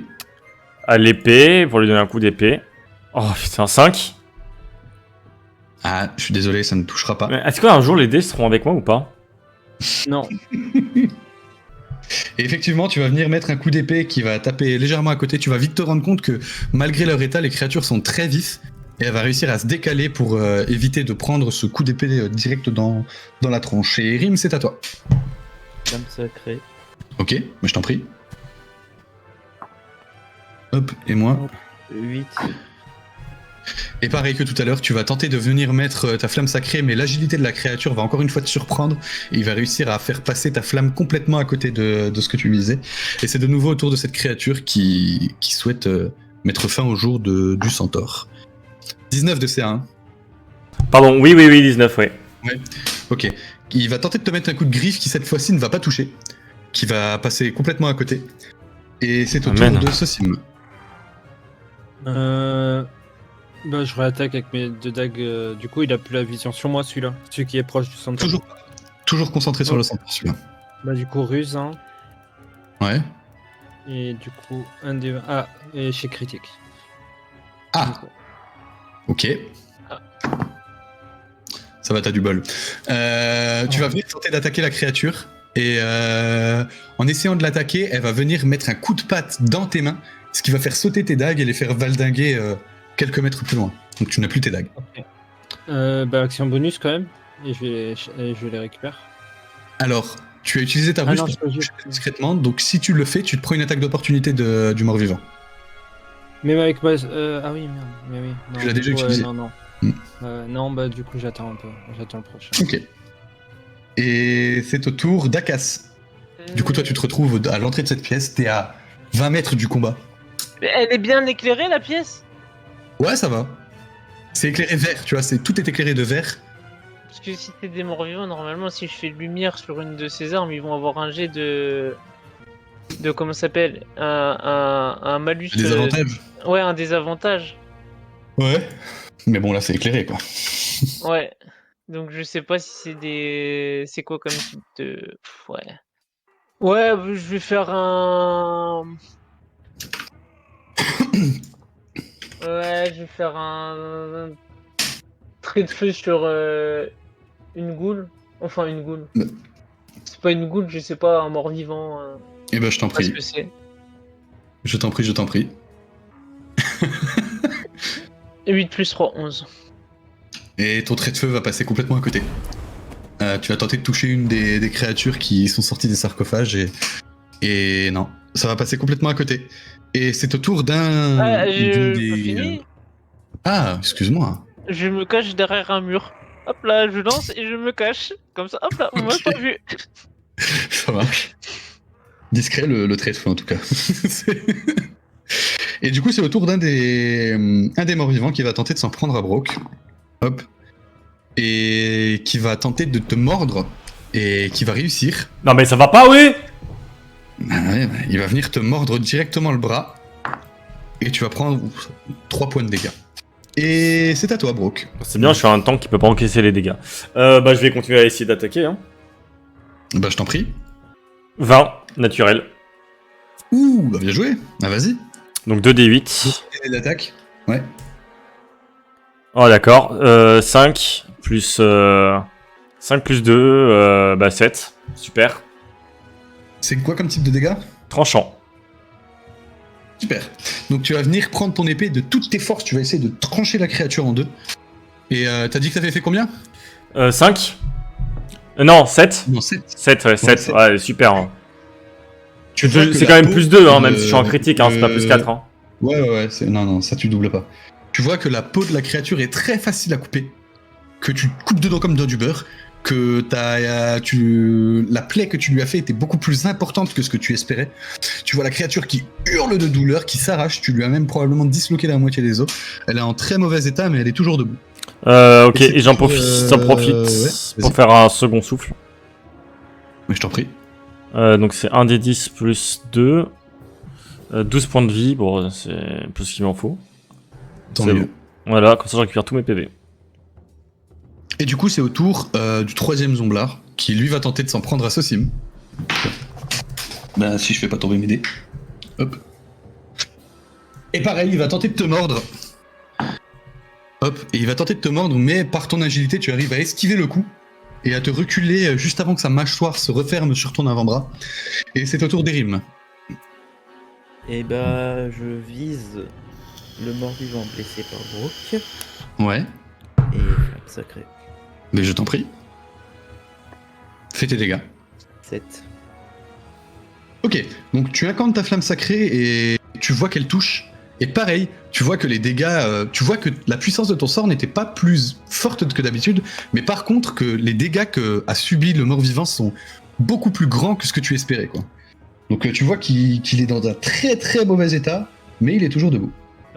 S1: à l'épée, pour lui donner un coup d'épée. Oh, putain, 5.
S2: Ah, je suis désolé, ça ne touchera pas.
S1: Mais est-ce qu'un jour les dés seront avec moi ou pas?
S5: Non.
S2: Et effectivement, tu vas venir mettre un coup d'épée qui va taper légèrement à côté. Tu vas vite te rendre compte que malgré leur état, les créatures sont très vifs. Et elle va réussir à se décaler pour éviter de prendre ce coup d'épée direct dans la tronche. Et Rim, c'est à toi.
S4: Flamme sacrée.
S2: Ok, mais je t'en prie. Hop, et moi.
S4: 8.
S2: Et pareil que tout à l'heure, tu vas tenter de venir mettre ta flamme sacrée, mais l'agilité de la créature va encore une fois te surprendre. Et il va réussir à faire passer ta flamme complètement à côté de ce que tu visais. Et c'est de nouveau au tour de cette créature qui souhaite mettre fin au jour du centaure. 19 de CA1.
S1: Pardon, oui, 19, ouais.
S2: Ok. Il va tenter de te mettre un coup de griffe qui cette fois-ci ne va pas toucher. Qui va passer complètement à côté. Et c'est au
S1: Amen.
S2: tour de Sosim.
S5: Bah, je réattaque avec mes 2 dagues. Du coup, il a plus la vision sur moi, celui-là. Celui qui est proche du centre.
S2: Toujours concentré sur le centaure, celui-là.
S5: Bah, du coup, ruse, hein.
S2: Ouais.
S5: Et du coup, un des. Ah, et chez critique.
S2: Ah, ok. Ça va, t'as du bol. Tu vas venir tenter d'attaquer la créature. Et en essayant de l'attaquer, elle va venir mettre un coup de patte dans tes mains, ce qui va faire sauter tes dagues et les faire valdinguer quelques mètres plus loin. Donc tu n'as plus tes dagues.
S5: Ok. Bah, action bonus quand même. Et je les récupère.
S2: Alors, tu as utilisé ta ruse
S5: non,
S2: pour
S5: je peux
S2: toucher
S5: juste-
S2: discrètement, donc si tu le fais, tu te prends une attaque d'opportunité du mort-vivant.
S5: Même avec ma. Ah oui, merde. Mais oui. Non,
S2: Tu l'as déjà
S5: du coup,
S2: utilisé.
S5: Non.
S2: Hmm.
S5: Non, bah, du coup, j'attends un peu. J'attends le prochain.
S2: Ok. Et c'est au tour d'Akas. Du coup, toi, tu te retrouves à l'entrée de cette pièce, t'es à 20 mètres du combat.
S3: Mais elle est bien éclairée, la pièce?
S2: Ouais, ça va. C'est éclairé vert, tu vois, tout est éclairé de vert.
S3: Parce que si c'est des morts vivants, normalement, si je fais lumière sur une de ces armes, ils vont avoir un jet de comment ça s'appelle, un malus.
S2: Des avantages.
S3: Ouais, un désavantage.
S2: Ouais. Mais bon, là, c'est éclairé, quoi.
S3: Ouais. Donc je sais pas si c'est quoi comme type de. Ouais. Ouais, je vais faire un. Ouais, je vais faire un trait de feu sur une goule. Enfin, une goule.
S2: Mais-
S3: C'est pas une goule, je sais pas, un mort-vivant.
S2: Eh ben, je t'en
S3: Je sais pas ce
S2: prie.
S3: que c'est.
S2: Je t'en prie.
S3: 8 plus 3, 11.
S2: Et ton trait de feu va passer complètement à côté. Tu vas tenter de toucher une des créatures qui sont sorties des sarcophages et non, ça va passer complètement à côté. Et c'est au tour d'un.
S3: Ah,
S2: d'une
S3: je peux finir.
S2: Ah, excuse-moi.
S3: Je me cache derrière un mur. Hop là, je lance et je me cache. Comme ça, hop là, on m'a
S2: Ok.
S3: pas vu.
S2: Ça marche. Discret le trait de feu en tout cas. Et du coup, c'est au tour un des morts-vivants qui va tenter de s'en prendre à Brock. Hop. Et qui va tenter de te mordre. Et qui va réussir.
S7: Non, mais ça va pas, oui.
S2: Ah ouais, il va venir te mordre directement le bras. Et tu vas prendre 3 points de dégâts. Et c'est à toi, Brock.
S7: C'est bien, je suis un tank qui peut pas encaisser les dégâts. Bah, je vais continuer à essayer d'attaquer. Hein.
S2: Bah, je t'en prie.
S7: 20, naturel.
S2: Ouh, bah bien joué. Ah, vas-y.
S7: Donc 2d8.
S2: Et l'attaque. Ouais.
S7: Oh, d'accord. 5 plus 5 plus 2, bah 7. Super.
S2: C'est quoi comme type de dégâts?
S7: Tranchant.
S2: Super. Donc tu vas venir prendre ton épée de toutes tes forces, tu vas essayer de trancher la créature en deux. Et t'as dit que t'avais fait combien?
S7: 5 Non, 7.
S2: Non, 7.
S7: 7, ouais, 7.
S2: 7.
S7: Ouais, super. Hein.
S2: Tu vois que
S7: C'est
S2: la
S7: quand même
S2: peau
S7: plus 2, hein,
S2: de-
S7: même si je suis en critique, hein, c'est pas plus 4. Hein.
S2: Ouais, non, ça tu doubles pas. Tu vois que la peau de la créature est très facile à couper, que tu coupes dedans comme dans du beurre, que la plaie que tu lui as fait était beaucoup plus importante que ce que tu espérais. Tu vois la créature qui hurle de douleur, qui s'arrache, tu lui as même probablement disloqué la moitié des os. Elle est en très mauvais état, mais elle est toujours debout.
S7: Ok,
S2: Et
S7: et j'en profite,
S2: ouais,
S7: pour
S2: vas-y.
S7: faire un second souffle.
S2: Mais je t'en prie.
S7: Donc c'est 1d10 plus 2. 12 points de vie, bon, c'est plus ce qu'il m'en faut.
S2: Tant
S7: C'est
S2: mieux.
S7: bon. Voilà, comme ça je récupère tous mes PV.
S2: Et du coup, c'est au tour du 3ème Zomblard, qui lui va tenter de s'en prendre à Sosim. Ben, si je fais pas tomber mes dés. Hop. Et pareil, il va tenter de te mordre. Hop, et il va tenter de te mordre, mais par ton agilité, tu arrives à esquiver le coup et à te reculer juste avant que sa mâchoire se referme sur ton avant-bras. Et c'est au tour d'Erim.
S4: Et bah, je vise le mort-vivant blessé par Brock
S2: Ouais,
S4: et flamme sacrée.
S2: mais je t'en prie. Fais tes dégâts.
S4: 7.
S2: Ok, donc tu incantes ta flamme sacrée et tu vois qu'elle touche. Et pareil, tu vois que les dégâts, tu vois que la puissance de ton sort n'était pas plus forte que d'habitude, mais par contre que les dégâts que a subi le mort-vivant sont beaucoup plus grands que ce que tu espérais, quoi. Donc tu vois qu'il est dans un très très mauvais état, mais il est toujours debout.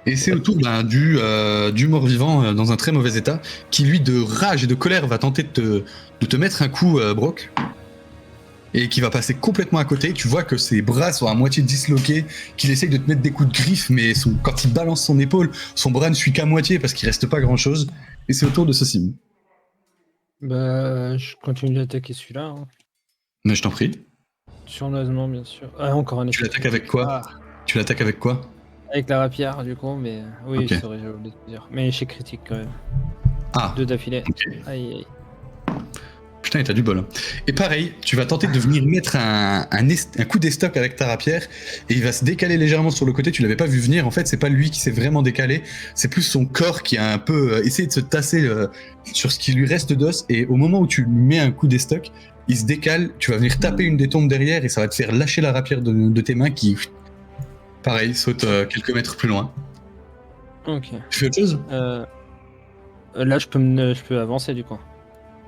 S2: Et c'est au tour du mort-vivant dans un très mauvais état, qui lui de rage et de colère va tenter de te mettre un coup, Brock. Et qui va passer complètement à côté. Tu vois que ses bras sont à moitié disloqués, qu'il essaye de te mettre des coups de griffe, mais quand il balance son épaule, son bras ne suit qu'à moitié parce qu'il reste pas grand chose. Et c'est au tour de Sosim.
S5: Bah, je continue d'attaquer celui-là. Hein.
S2: Mais je t'en prie.
S5: Surnoisement, bien sûr. Ah, encore un
S2: Tu
S5: esprit.
S2: l'attaques avec quoi?
S5: Ah,
S2: Tu l'attaques avec quoi?
S5: avec la rapière, du coup, mais oui,
S2: Ok.
S5: c'est vrai, j'ai oublié de te dire. Mais échec critique quand même.
S2: Ah,
S5: 2 d'affilée.
S2: ok.
S5: Aïe, aïe.
S2: Putain, et t'as du bol. Et pareil, tu vas tenter de venir mettre un coup d'estoc avec ta rapière, et il va se décaler légèrement sur le côté, tu l'avais pas vu venir, en fait c'est pas lui qui s'est vraiment décalé, c'est plus son corps qui a un peu essayé de se tasser sur ce qui lui reste d'os, et au moment où tu lui mets un coup d'estoc, il se décale, tu vas venir taper une des tombes derrière, et ça va te faire lâcher la rapière de tes mains qui, pareil, saute quelques mètres plus loin.
S5: Ok.
S2: Tu fais autre chose?
S5: Là, je peux avancer, du coup.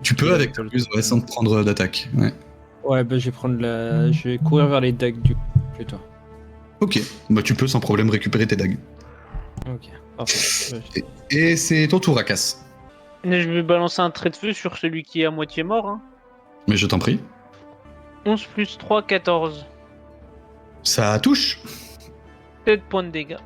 S2: Tu peux avec ta plus, ouais, sans te prendre d'attaque. Ouais.
S5: Ouais, bah, je vais courir vers les dagues, du coup, plutôt.
S2: Ok, bah tu peux sans problème récupérer tes dagues.
S5: Ok, parfait.
S2: Et c'est ton tour, Akas.
S3: Je vais balancer un trait de feu sur celui qui est à moitié mort. Hein.
S2: Mais je t'en prie.
S3: 11 plus 3, 14.
S2: Ça touche.
S3: 7 points de dégâts.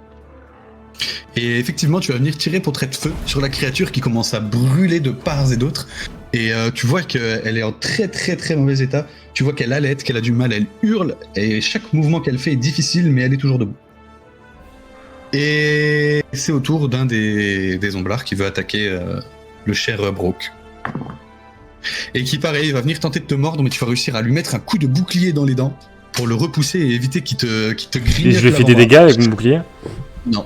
S2: Et effectivement, tu vas venir tirer ton trait de feu sur la créature qui commence à brûler de parts et d'autres. Et tu vois qu'elle est en très très très mauvais état. Tu vois qu'elle halète, qu'elle a du mal, elle hurle. Et chaque mouvement qu'elle fait est difficile, mais elle est toujours debout. Et c'est au tour d'un des omblards qui veut attaquer le cher Brock. Et qui, pareil, va venir tenter de te mordre, mais tu vas réussir à lui mettre un coup de bouclier dans les dents pour le repousser et éviter qu'il te grignote.
S7: Et je lui ai fait des
S2: l'avant-bras.
S7: dégâts avec mon bouclier.
S2: Non.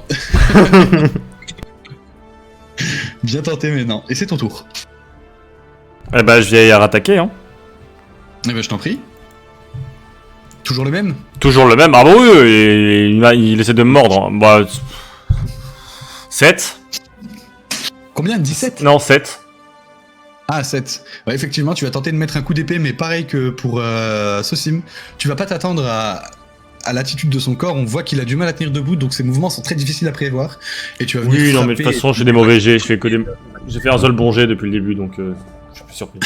S2: Bien tenté, mais non. Et c'est ton tour.
S7: Eh bah, je vais rattaquer, hein.
S2: Eh ben, je t'en prie. Toujours le même?
S7: Toujours le même. Ah bah oui, et il essaie de me mordre. Bah. 7
S2: Combien? 17?
S7: Non, 7.
S2: Ah, 7. Ouais, effectivement, tu vas tenter de mettre un coup d'épée, mais pareil que pour Sosim, tu vas pas t'attendre à l'attitude de son corps. On voit qu'il a du mal à tenir debout, donc ses mouvements sont très difficiles à prévoir. Et tu vas venir
S1: Oui, non, mais de
S2: frapper
S1: toute façon,
S2: et-
S1: j'ai des mauvais jets. J'ai fait un seul bon jet depuis le début, donc je suis plus surpris.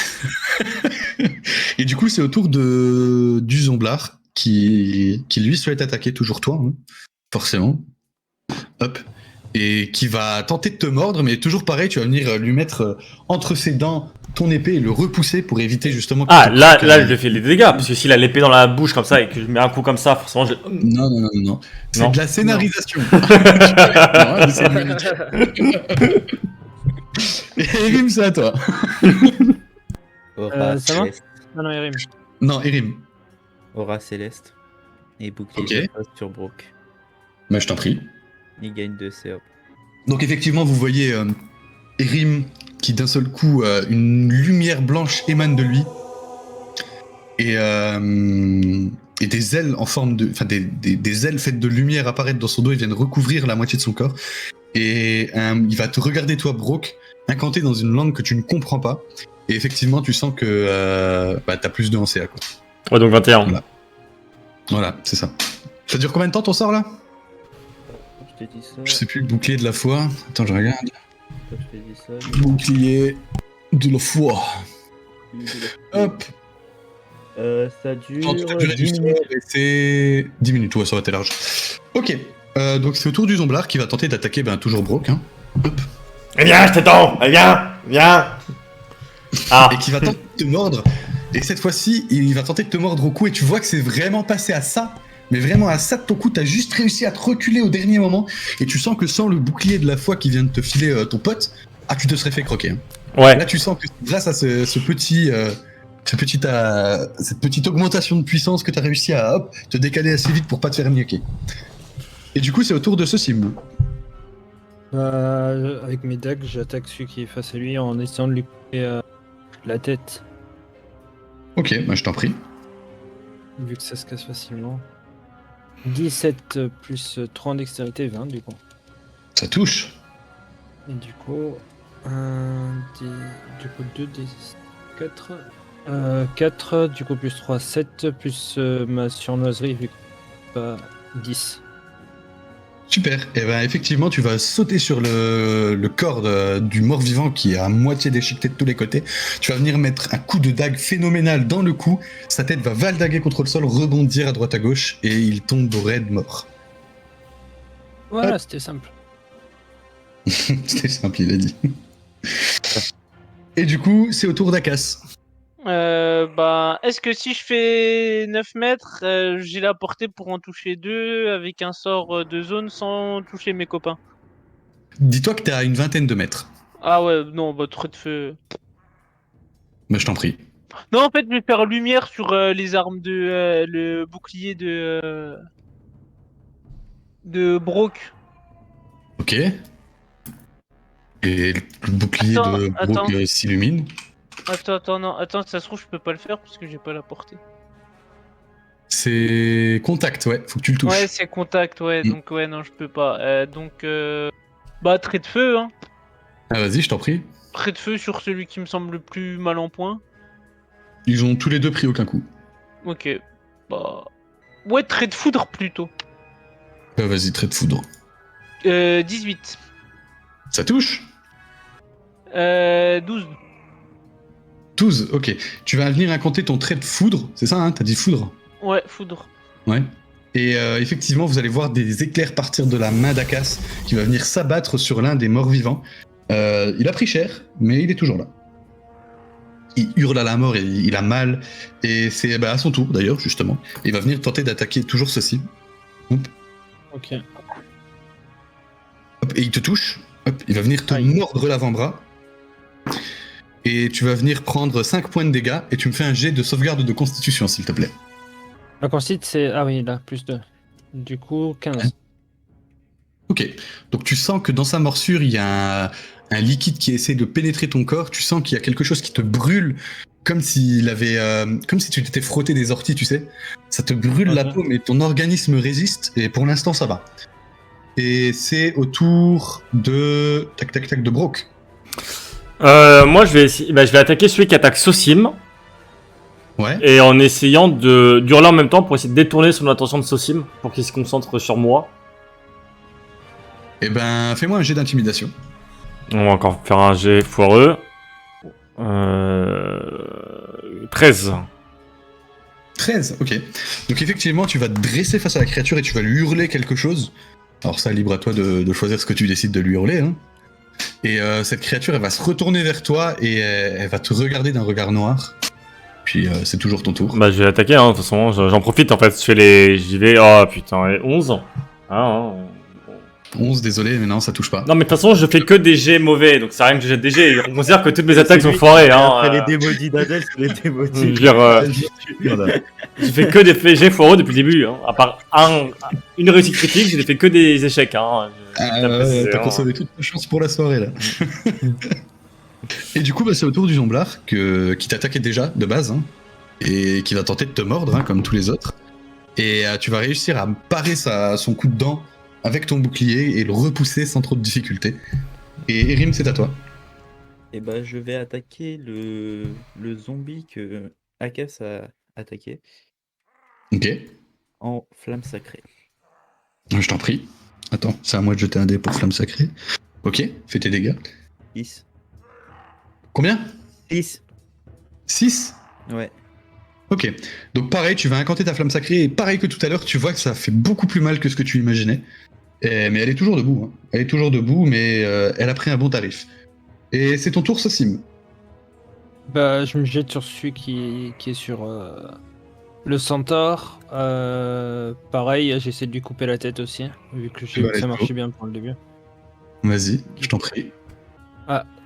S2: Et du coup, c'est au tour du Zomblard qui lui souhaite attaquer toujours toi, hein, forcément. Hop. Et qui va tenter de te mordre, mais toujours pareil, tu vas venir lui mettre entre ses dents ton épée et le repousser pour éviter justement.
S1: Ah,
S2: qu'il te
S1: là,
S2: croque,
S1: là, je lui fais des dégâts, parce que s'il a l'épée dans la bouche comme ça et que je mets un coup comme ça, forcément, je.
S2: Non. C'est
S1: Non.
S2: de la scénarisation. Non, mais c'est magnifique. Et Erim, c'est à toi.
S4: Aura
S5: ça va
S4: céleste.
S5: Non, Erim.
S2: Non, Erim.
S4: Aura céleste. Et bouclier
S2: Ok.
S4: de face sur Brock.
S2: Bah, je t'en prie.
S4: Il gagne 2 CA.
S2: Donc effectivement, vous voyez Erim qui d'un seul coup, une lumière blanche émane de lui. Et des ailes en forme de... Enfin, des ailes faites de lumière apparaissent dans son dos et viennent recouvrir la moitié de son corps. Et il va te regarder, toi, Brock, incanté dans une langue que tu ne comprends pas. Et effectivement, tu sens que t'as plus de en CA, quoi.
S1: Ouais, donc 21.
S2: Voilà, c'est ça. Ça dure combien de temps ton sort là?
S4: Je t'ai dit ça.
S2: Je sais plus, le bouclier de la foi. Attends, je regarde.
S4: Je t'ai dit ça.
S2: Bouclier de la foi. Hop.
S4: Ça dure
S2: La durée du
S4: 10
S2: sort,
S4: minutes.
S2: c'est 10 minutes, ouais, ça va être large. Ok, donc c'est au tour du Zomblard qui va tenter d'attaquer toujours Brock. Hein. Hop.
S1: Eh viens, je t'attends. Eh, viens. Ah.
S2: Et qui va tenter de te mordre. Et cette fois-ci, il va tenter de te mordre au cou et tu vois que c'est vraiment passé à ça. Mais vraiment à ça de ton coup, t'as juste réussi à te reculer au dernier moment. Et tu sens que sans le bouclier de la foi qui vient de te filer ton pote, tu te serais fait croquer. Hein.
S1: Ouais.
S2: Là, tu sens que grâce à cette petite augmentation de puissance que tu as réussi à te décaler assez vite pour pas te faire niquer. Et du coup, c'est au tour de ce sim.
S5: Avec mes dagues, j'attaque celui qui est face à lui en essayant de lui couper la tête,
S2: Ok, bah, je t'en prie.
S5: vu que ça se casse facilement. 17 plus 3 en dextérité, 20 du coup.
S2: Ça touche.
S5: Et du coup, 2 des 4. 4, du coup plus 3, 7, plus ma surnoiserie, vu que pas 10.
S2: Super. Et ben effectivement, tu vas sauter sur le corps du mort-vivant qui est à moitié déchiqueté de tous les côtés. Tu vas venir mettre un coup de dague phénoménal dans le cou. Sa tête va valdaguer contre le sol, rebondir à droite à gauche et il tombe au raid mort.
S5: Voilà, c'était simple.
S2: C'était simple, il a dit. Et du coup, c'est au tour d'Akas.
S3: Est-ce que si je fais 9 mètres, j'ai la portée pour en toucher 2 avec un sort de zone sans toucher mes copains?
S2: Dis-toi que t'es à une vingtaine de mètres.
S3: Ah ouais, non, trait de feu.
S2: Mais je t'en prie.
S3: Non, en fait, je vais faire lumière sur les armes de le bouclier de Brock.
S2: Ok. Et le bouclier de
S3: Attends.
S2: Brock s'illumine.
S3: Attends, ça se trouve, je peux pas le faire parce que j'ai pas la portée.
S2: C'est contact, ouais. Faut que tu le touches.
S3: Ouais, c'est contact, ouais, donc ouais, non, je peux pas. Trait de feu, hein.
S2: Ah, vas-y, je t'en prie.
S3: Trait de feu sur celui qui me semble le plus mal en point.
S2: Ils ont tous les deux pris aucun coup.
S3: Ok. Ouais, trait de foudre plutôt.
S2: Bah, vas-y, trait de foudre.
S3: 18.
S2: Ça touche
S3: 12.
S2: 12, ok. Tu vas venir incanter ton trait de foudre, c'est ça, hein? T'as dit foudre?
S3: Ouais, foudre.
S2: Ouais. Et effectivement, vous allez voir des éclairs partir de la main d'Akas qui va venir s'abattre sur l'un des morts vivants. Il a pris cher, mais il est toujours là. Il hurle à la mort et il a mal. Et c'est à son tour, d'ailleurs, justement. Il va venir tenter d'attaquer toujours ceci. Hop.
S5: Ok.
S2: Hop, et il te touche. Hop, il va venir te
S5: Aïe.
S2: mordre l'avant-bras. Et tu vas venir prendre 5 points de dégâts. Et tu me fais un jet de sauvegarde de constitution, s'il te plaît.
S5: La constitution, c'est. Ah oui, là, plus 2. Du coup, 15.
S2: Ok. Donc tu sens que dans sa morsure, il y a un liquide qui essaie de pénétrer ton corps. Tu sens qu'il y a quelque chose qui te brûle. Comme s'il avait, comme si tu t'étais frotté des orties, tu sais. Ça te brûle la peau, mais ton organisme résiste. Et pour l'instant, ça va. Et c'est au tour de... Tac, tac, tac, de Brock.
S1: Moi, je vais attaquer celui qui attaque Sosim.
S2: Ouais.
S1: Et en essayant d'hurler en même temps pour essayer de détourner son attention de Sosim pour qu'il se concentre sur moi.
S2: Eh ben, fais-moi un jet d'intimidation.
S1: On va encore faire un jet foireux. 13.
S2: 13, ok. Donc effectivement, tu vas te dresser face à la créature et tu vas lui hurler quelque chose. Alors ça, libre à toi de choisir ce que tu décides de lui hurler. Hein. Et cette créature, elle va se retourner vers toi et elle va te regarder d'un regard noir. Puis c'est toujours ton tour.
S1: Bah, je vais attaquer, hein, de toute façon, j'en profite en fait. J'y vais. Oh putain, et 11. Ah,
S2: 11, désolé, mais non, ça touche pas.
S1: Non, mais de toute façon, je fais que des jets mauvais, donc c'est rien que je jette des jets. On considère que toutes mes attaques sont foirées. Hein,
S4: Après les démodis d'Adèle, c'est les
S1: je veux
S4: démodis.
S1: dire, je fais que des jets foireux depuis le début. Hein. À part une réussite critique, je n'ai fait que des échecs. Hein.
S2: T'as consommé toute ta chance pour la soirée là. Et du coup, bah, c'est au tour du Zomblard qui t'attaquait déjà de base hein, et qui va tenter de te mordre hein, comme tous les autres. Et tu vas réussir à parer son coup de dent avec ton bouclier et le repousser sans trop de difficulté. Et Erim, c'est à toi.
S4: Et bah, je vais attaquer le zombie que Akas a attaqué
S2: Ok,
S4: en flamme sacrée.
S2: je t'en prie. Attends, c'est à moi de jeter un dé pour flamme sacrée. Ok, fais tes dégâts.
S4: 10.
S2: Combien
S4: 10.
S2: 6.
S4: Ouais.
S2: Ok, donc pareil, tu vas incanter ta flamme sacrée et pareil que tout à l'heure, tu vois que ça fait beaucoup plus mal que ce que tu imaginais. Mais elle est toujours debout. Hein. Elle est toujours debout, mais elle a pris un bon tarif. Et c'est ton tour, Sosim.
S5: Bah, je me jette sur celui qui est sur le centaure. Pareil, j'essaie de lui couper la tête aussi, vu que j'ai vu que ça marchait bien pour le début.
S2: Vas-y, je t'en prie.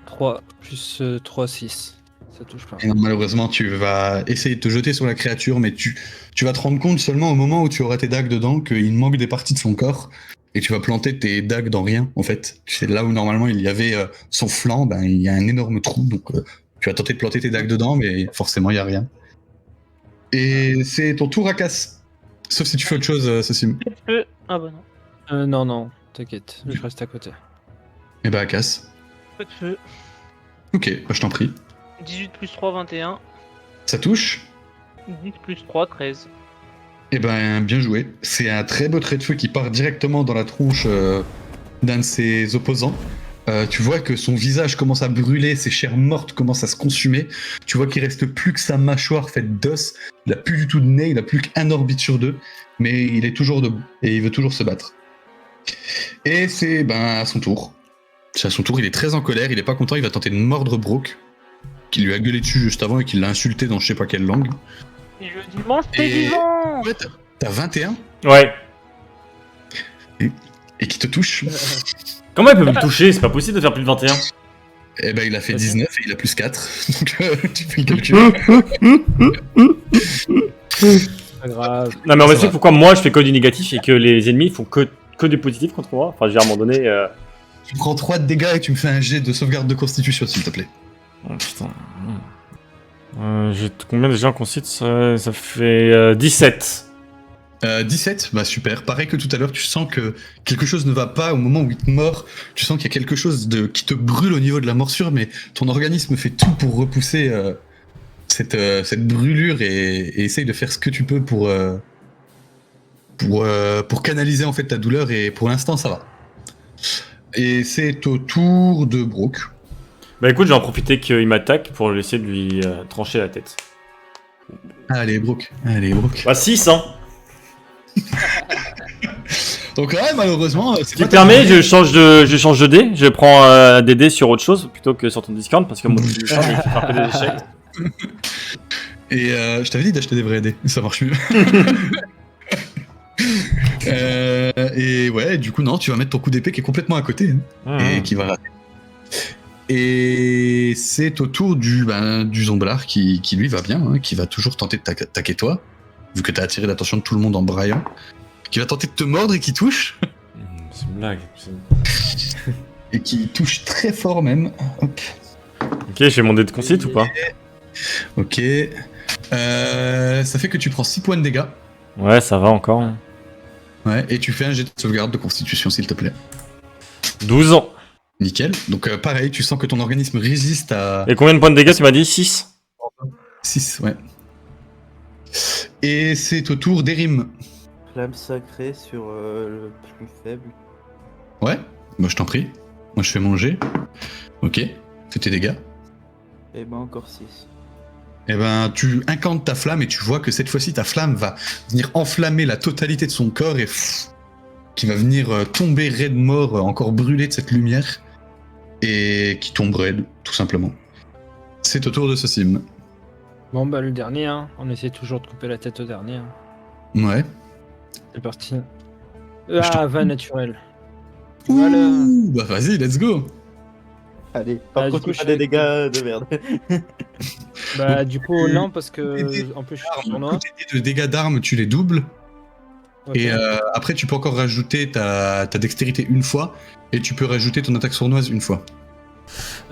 S5: 3 plus 3, 6. Ça touche pas.
S2: Et non, malheureusement, tu vas essayer de te jeter sur la créature, mais tu vas te rendre compte seulement au moment où tu auras tes dagues dedans qu'il manque des parties de son corps. Et tu vas planter tes dagues dans rien, en fait. C'est là où normalement il y avait son flanc, ben, il y a un énorme trou. Donc tu vas tenter de planter tes dagues dedans, mais forcément il n'y a rien. Et c'est ton tour à casse. Sauf si tu fais autre chose, Sosim.
S3: Ah bah non.
S5: Non, t'inquiète, je reste à côté.
S2: Et bah à casse.
S3: Peu de feu.
S2: Ok, bah, je t'en prie.
S3: 18 plus 3, 21.
S2: Ça touche.
S3: 10 plus 3, 13.
S2: Eh ben, bien joué. C'est un très beau trait de feu qui part directement dans la tronche d'un de ses opposants. Tu vois que son visage commence à brûler, ses chairs mortes commencent à se consumer. Tu vois qu'il reste plus que sa mâchoire faite d'os. Il a plus du tout de nez, il a plus qu'un orbite sur deux. Mais il est toujours debout et il veut toujours se battre. Et c'est à son tour. C'est à son tour, il est très en colère, il est pas content, il va tenter de mordre Brooke, qui lui a gueulé dessus juste avant et qui l'a insulté dans je sais pas quelle langue.
S3: Et je dis mange tes
S2: Et-
S3: vivants.
S2: Ouais, t'as 21
S1: Ouais.
S2: et qui te touche.
S1: Comment il peut me toucher? C'est pas possible de faire plus de 21.
S2: Eh ben, il a fait 19 et il a plus 4. Donc, tu fais le calcul.
S5: Pas grave.
S1: Non, mais on
S2: Ça
S1: m'explique
S2: va.
S1: pourquoi moi je fais que du négatif et que les ennemis font que du positif contre moi. Enfin, je veux dire, à un moment donné.
S2: Tu prends 3 de dégâts et tu me fais un jet de sauvegarde de constitution, s'il te plaît.
S1: Oh, putain. J'ai combien déjà en concite? Ça fait 17.
S2: 17, bah super. Pareil que tout à l'heure, tu sens que quelque chose ne va pas au moment où il te mord. Tu sens qu'il y a quelque chose qui te brûle au niveau de la morsure, mais ton organisme fait tout pour repousser cette brûlure et essaye de faire ce que tu peux pour canaliser en fait ta douleur, et pour l'instant ça va. Et c'est au tour de Brooke.
S1: Bah écoute, je vais en profiter qu'il m'attaque pour essayer de lui trancher la tête.
S2: Allez Brooke, allez Brooke.
S1: Bah 6, hein.
S2: Donc ouais, malheureusement, c'est
S1: Ce qui
S2: pas
S1: me permet,
S2: terminé.
S1: je change de dé. Je prends des dés sur autre chose plutôt que sur ton discount parce que mon discount il fait faire que des échecs.
S2: Et je t'avais dit d'acheter des vrais dés, ça marche mieux. Et ouais, du coup non, tu vas mettre ton coup d'épée qui est complètement à côté hein, et qui va rater. Et c'est au tour du Zomblard qui lui va bien, hein, qui va toujours tenter de t'attaquer toi, vu que t'as attiré l'attention de tout le monde en braillant, qui va tenter de te mordre et qui touche,
S1: C'est une blague.
S2: et qui touche très fort même. Hop.
S1: Ok, j'ai mon dé de concite ou pas?
S2: Ok. Ça fait que tu prends 6 points de dégâts.
S1: Ouais, ça va encore.
S2: Ouais, et tu fais un jet de sauvegarde de constitution, s'il te plaît.
S1: 12 ans.
S2: Nickel. Donc pareil, tu sens que ton organisme résiste à
S7: Et combien de points de dégâts tu m'as dit? 6?
S2: 6, ouais. Et c'est au tour d'Erim.
S4: Flamme sacrée sur le plus faible.
S2: Ouais, moi je t'en prie. Moi je fais mon jet. Ok, fais tes dégâts.
S4: Et ben encore 6.
S2: Eh ben, tu incantes ta flamme et tu vois que cette fois-ci, ta flamme va venir enflammer la totalité de son corps et qui va venir tomber raide mort, encore brûlé de cette lumière et qui tombe raide, tout simplement. C'est au tour de ce sim.
S5: Bon, bah, le dernier, hein. On essaie toujours de couper la tête au dernier. Hein.
S2: Ouais.
S5: C'est parti.
S2: Je t'en-
S5: 20 naturel. Voilà.
S2: Ouh, bah vas-y, let's go.
S4: Allez,
S5: Ah,
S4: par
S5: du
S4: contre,
S5: coup,
S4: pas
S5: je
S4: des
S5: fais-
S4: dégâts de merde.
S5: Bah, du coup, non, parce que en plus, je suis en
S2: Du
S5: tournoi.
S2: coup, tes dés de dégâts d'armes, tu les doubles.
S5: Ok.
S2: Et après, tu peux encore rajouter ta dextérité une fois. Et tu peux rajouter ton attaque sournoise une fois.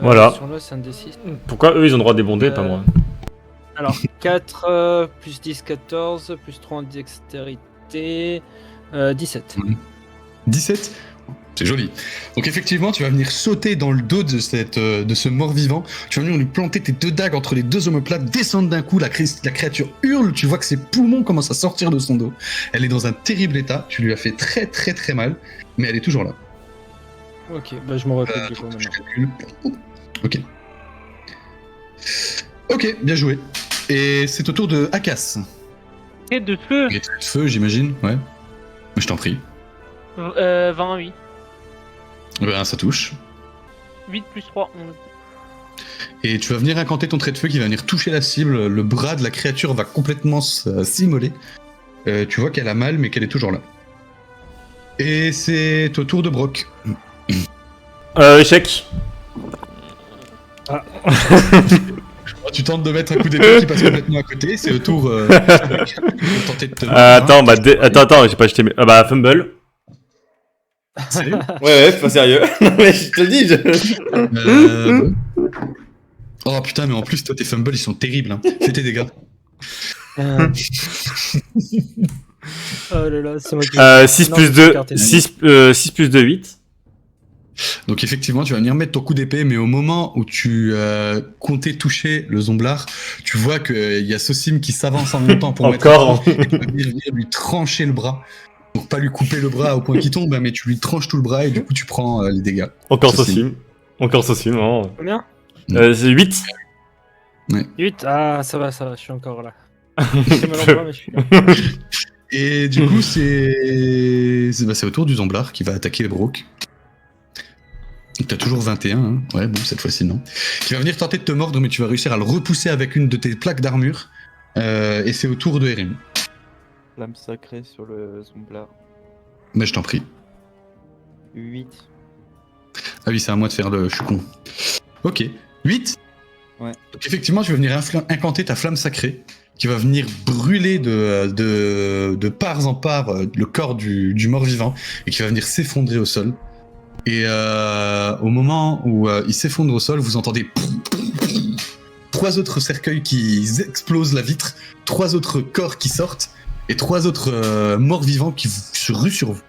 S7: Voilà.
S5: Sur là, c'est un D6.
S7: Pourquoi eux ils ont droit à des bons dés, pas moi?
S5: Alors, 4, plus 10, 14, plus 3 en dextérité, 17.
S2: 17. C'est joli. Donc effectivement, tu vas venir sauter dans le dos de ce mort-vivant. Tu vas venir lui planter tes deux dagues entre les deux omoplates, descendre d'un coup, la créature hurle, tu vois que ses poumons commencent à sortir de son dos. Elle est dans un terrible état, tu lui as fait très très très mal, mais elle est toujours là.
S5: Ok, bah je me refais du coup
S2: Je
S5: maintenant.
S2: calcule. Ok. Ok, bien joué. Et c'est au tour de Akas.
S3: Et de feu.
S2: Et de feu, j'imagine, ouais. Je t'en prie.
S3: 28.
S2: Ben, ça touche.
S3: 8 plus 3, 11.
S2: Et tu vas venir incanter ton trait de feu qui va venir toucher la cible. Le bras de la créature va complètement s'immoler. Tu vois qu'elle a mal, mais qu'elle est toujours là. Et c'est au tour de Brock.
S7: Échec.
S2: Oh, tu tentes de mettre un coup d'épée qui passe complètement à côté. C'est au tour. Tenter de te.
S7: Attends, attends, j'ai pas jeté mes. Ah bah, fumble.
S2: Sérieux
S1: Ouais, c'est pas sérieux. Non, mais je te le dis.
S2: Bon. Oh putain, mais en plus, toi, tes fumbles, ils sont terribles. Hein. Fais tes dégâts.
S5: Oh là là, c'est moi qui.
S7: 6
S5: Non,
S7: plus
S5: mais
S7: 2,
S5: écarté.
S7: 6 plus 2, 8.
S2: Donc effectivement, tu vas venir mettre ton coup d'épée, mais au moment où tu comptais toucher le zomblard, tu vois qu'il y a Sosim qui s'avance en même temps pour
S7: Encore.
S2: mettre et tu vas venir lui trancher le bras. Donc pas lui couper le bras au point qu'il tombe, mais tu lui tranches tout le bras et du coup tu prends les dégâts.
S7: Encore
S2: Ça,
S7: Sosim. Encore Sosim, vraiment.
S5: Combien
S7: C'est 8.
S5: 8. Ah, ça va, je suis encore là. J'ai mal au bras, mais je suis là.
S2: Et du coup c'est au tour du zomblard qui va attaquer Brock. Donc t'as toujours 21, hein. Ouais bon cette fois-ci non. Qui va venir tenter de te mordre, mais tu vas réussir à le repousser avec une de tes plaques d'armure. Et c'est au tour de Erim.
S4: Flamme sacrée sur le zomblard.
S2: Mais je t'en prie.
S4: 8.
S2: Ah oui, c'est à moi de faire le... Je suis con. Ok. 8
S4: Ouais.
S2: Donc effectivement, tu vas venir incanter ta flamme sacrée, qui va venir brûler de parts en parts le corps du mort-vivant, et qui va venir s'effondrer au sol. Et au moment où il s'effondre au sol, vous entendez... 3 autres cercueils qui explosent la vitre, 3 autres corps qui sortent, et 3 autres morts-vivants qui se ruent sur vous.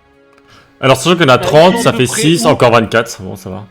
S7: Alors, sachant qu'il y en a 30,
S3: Ils
S7: ça
S3: sont
S7: fait
S3: prêts
S7: 6,
S3: où
S7: encore 24. Bon, ça va.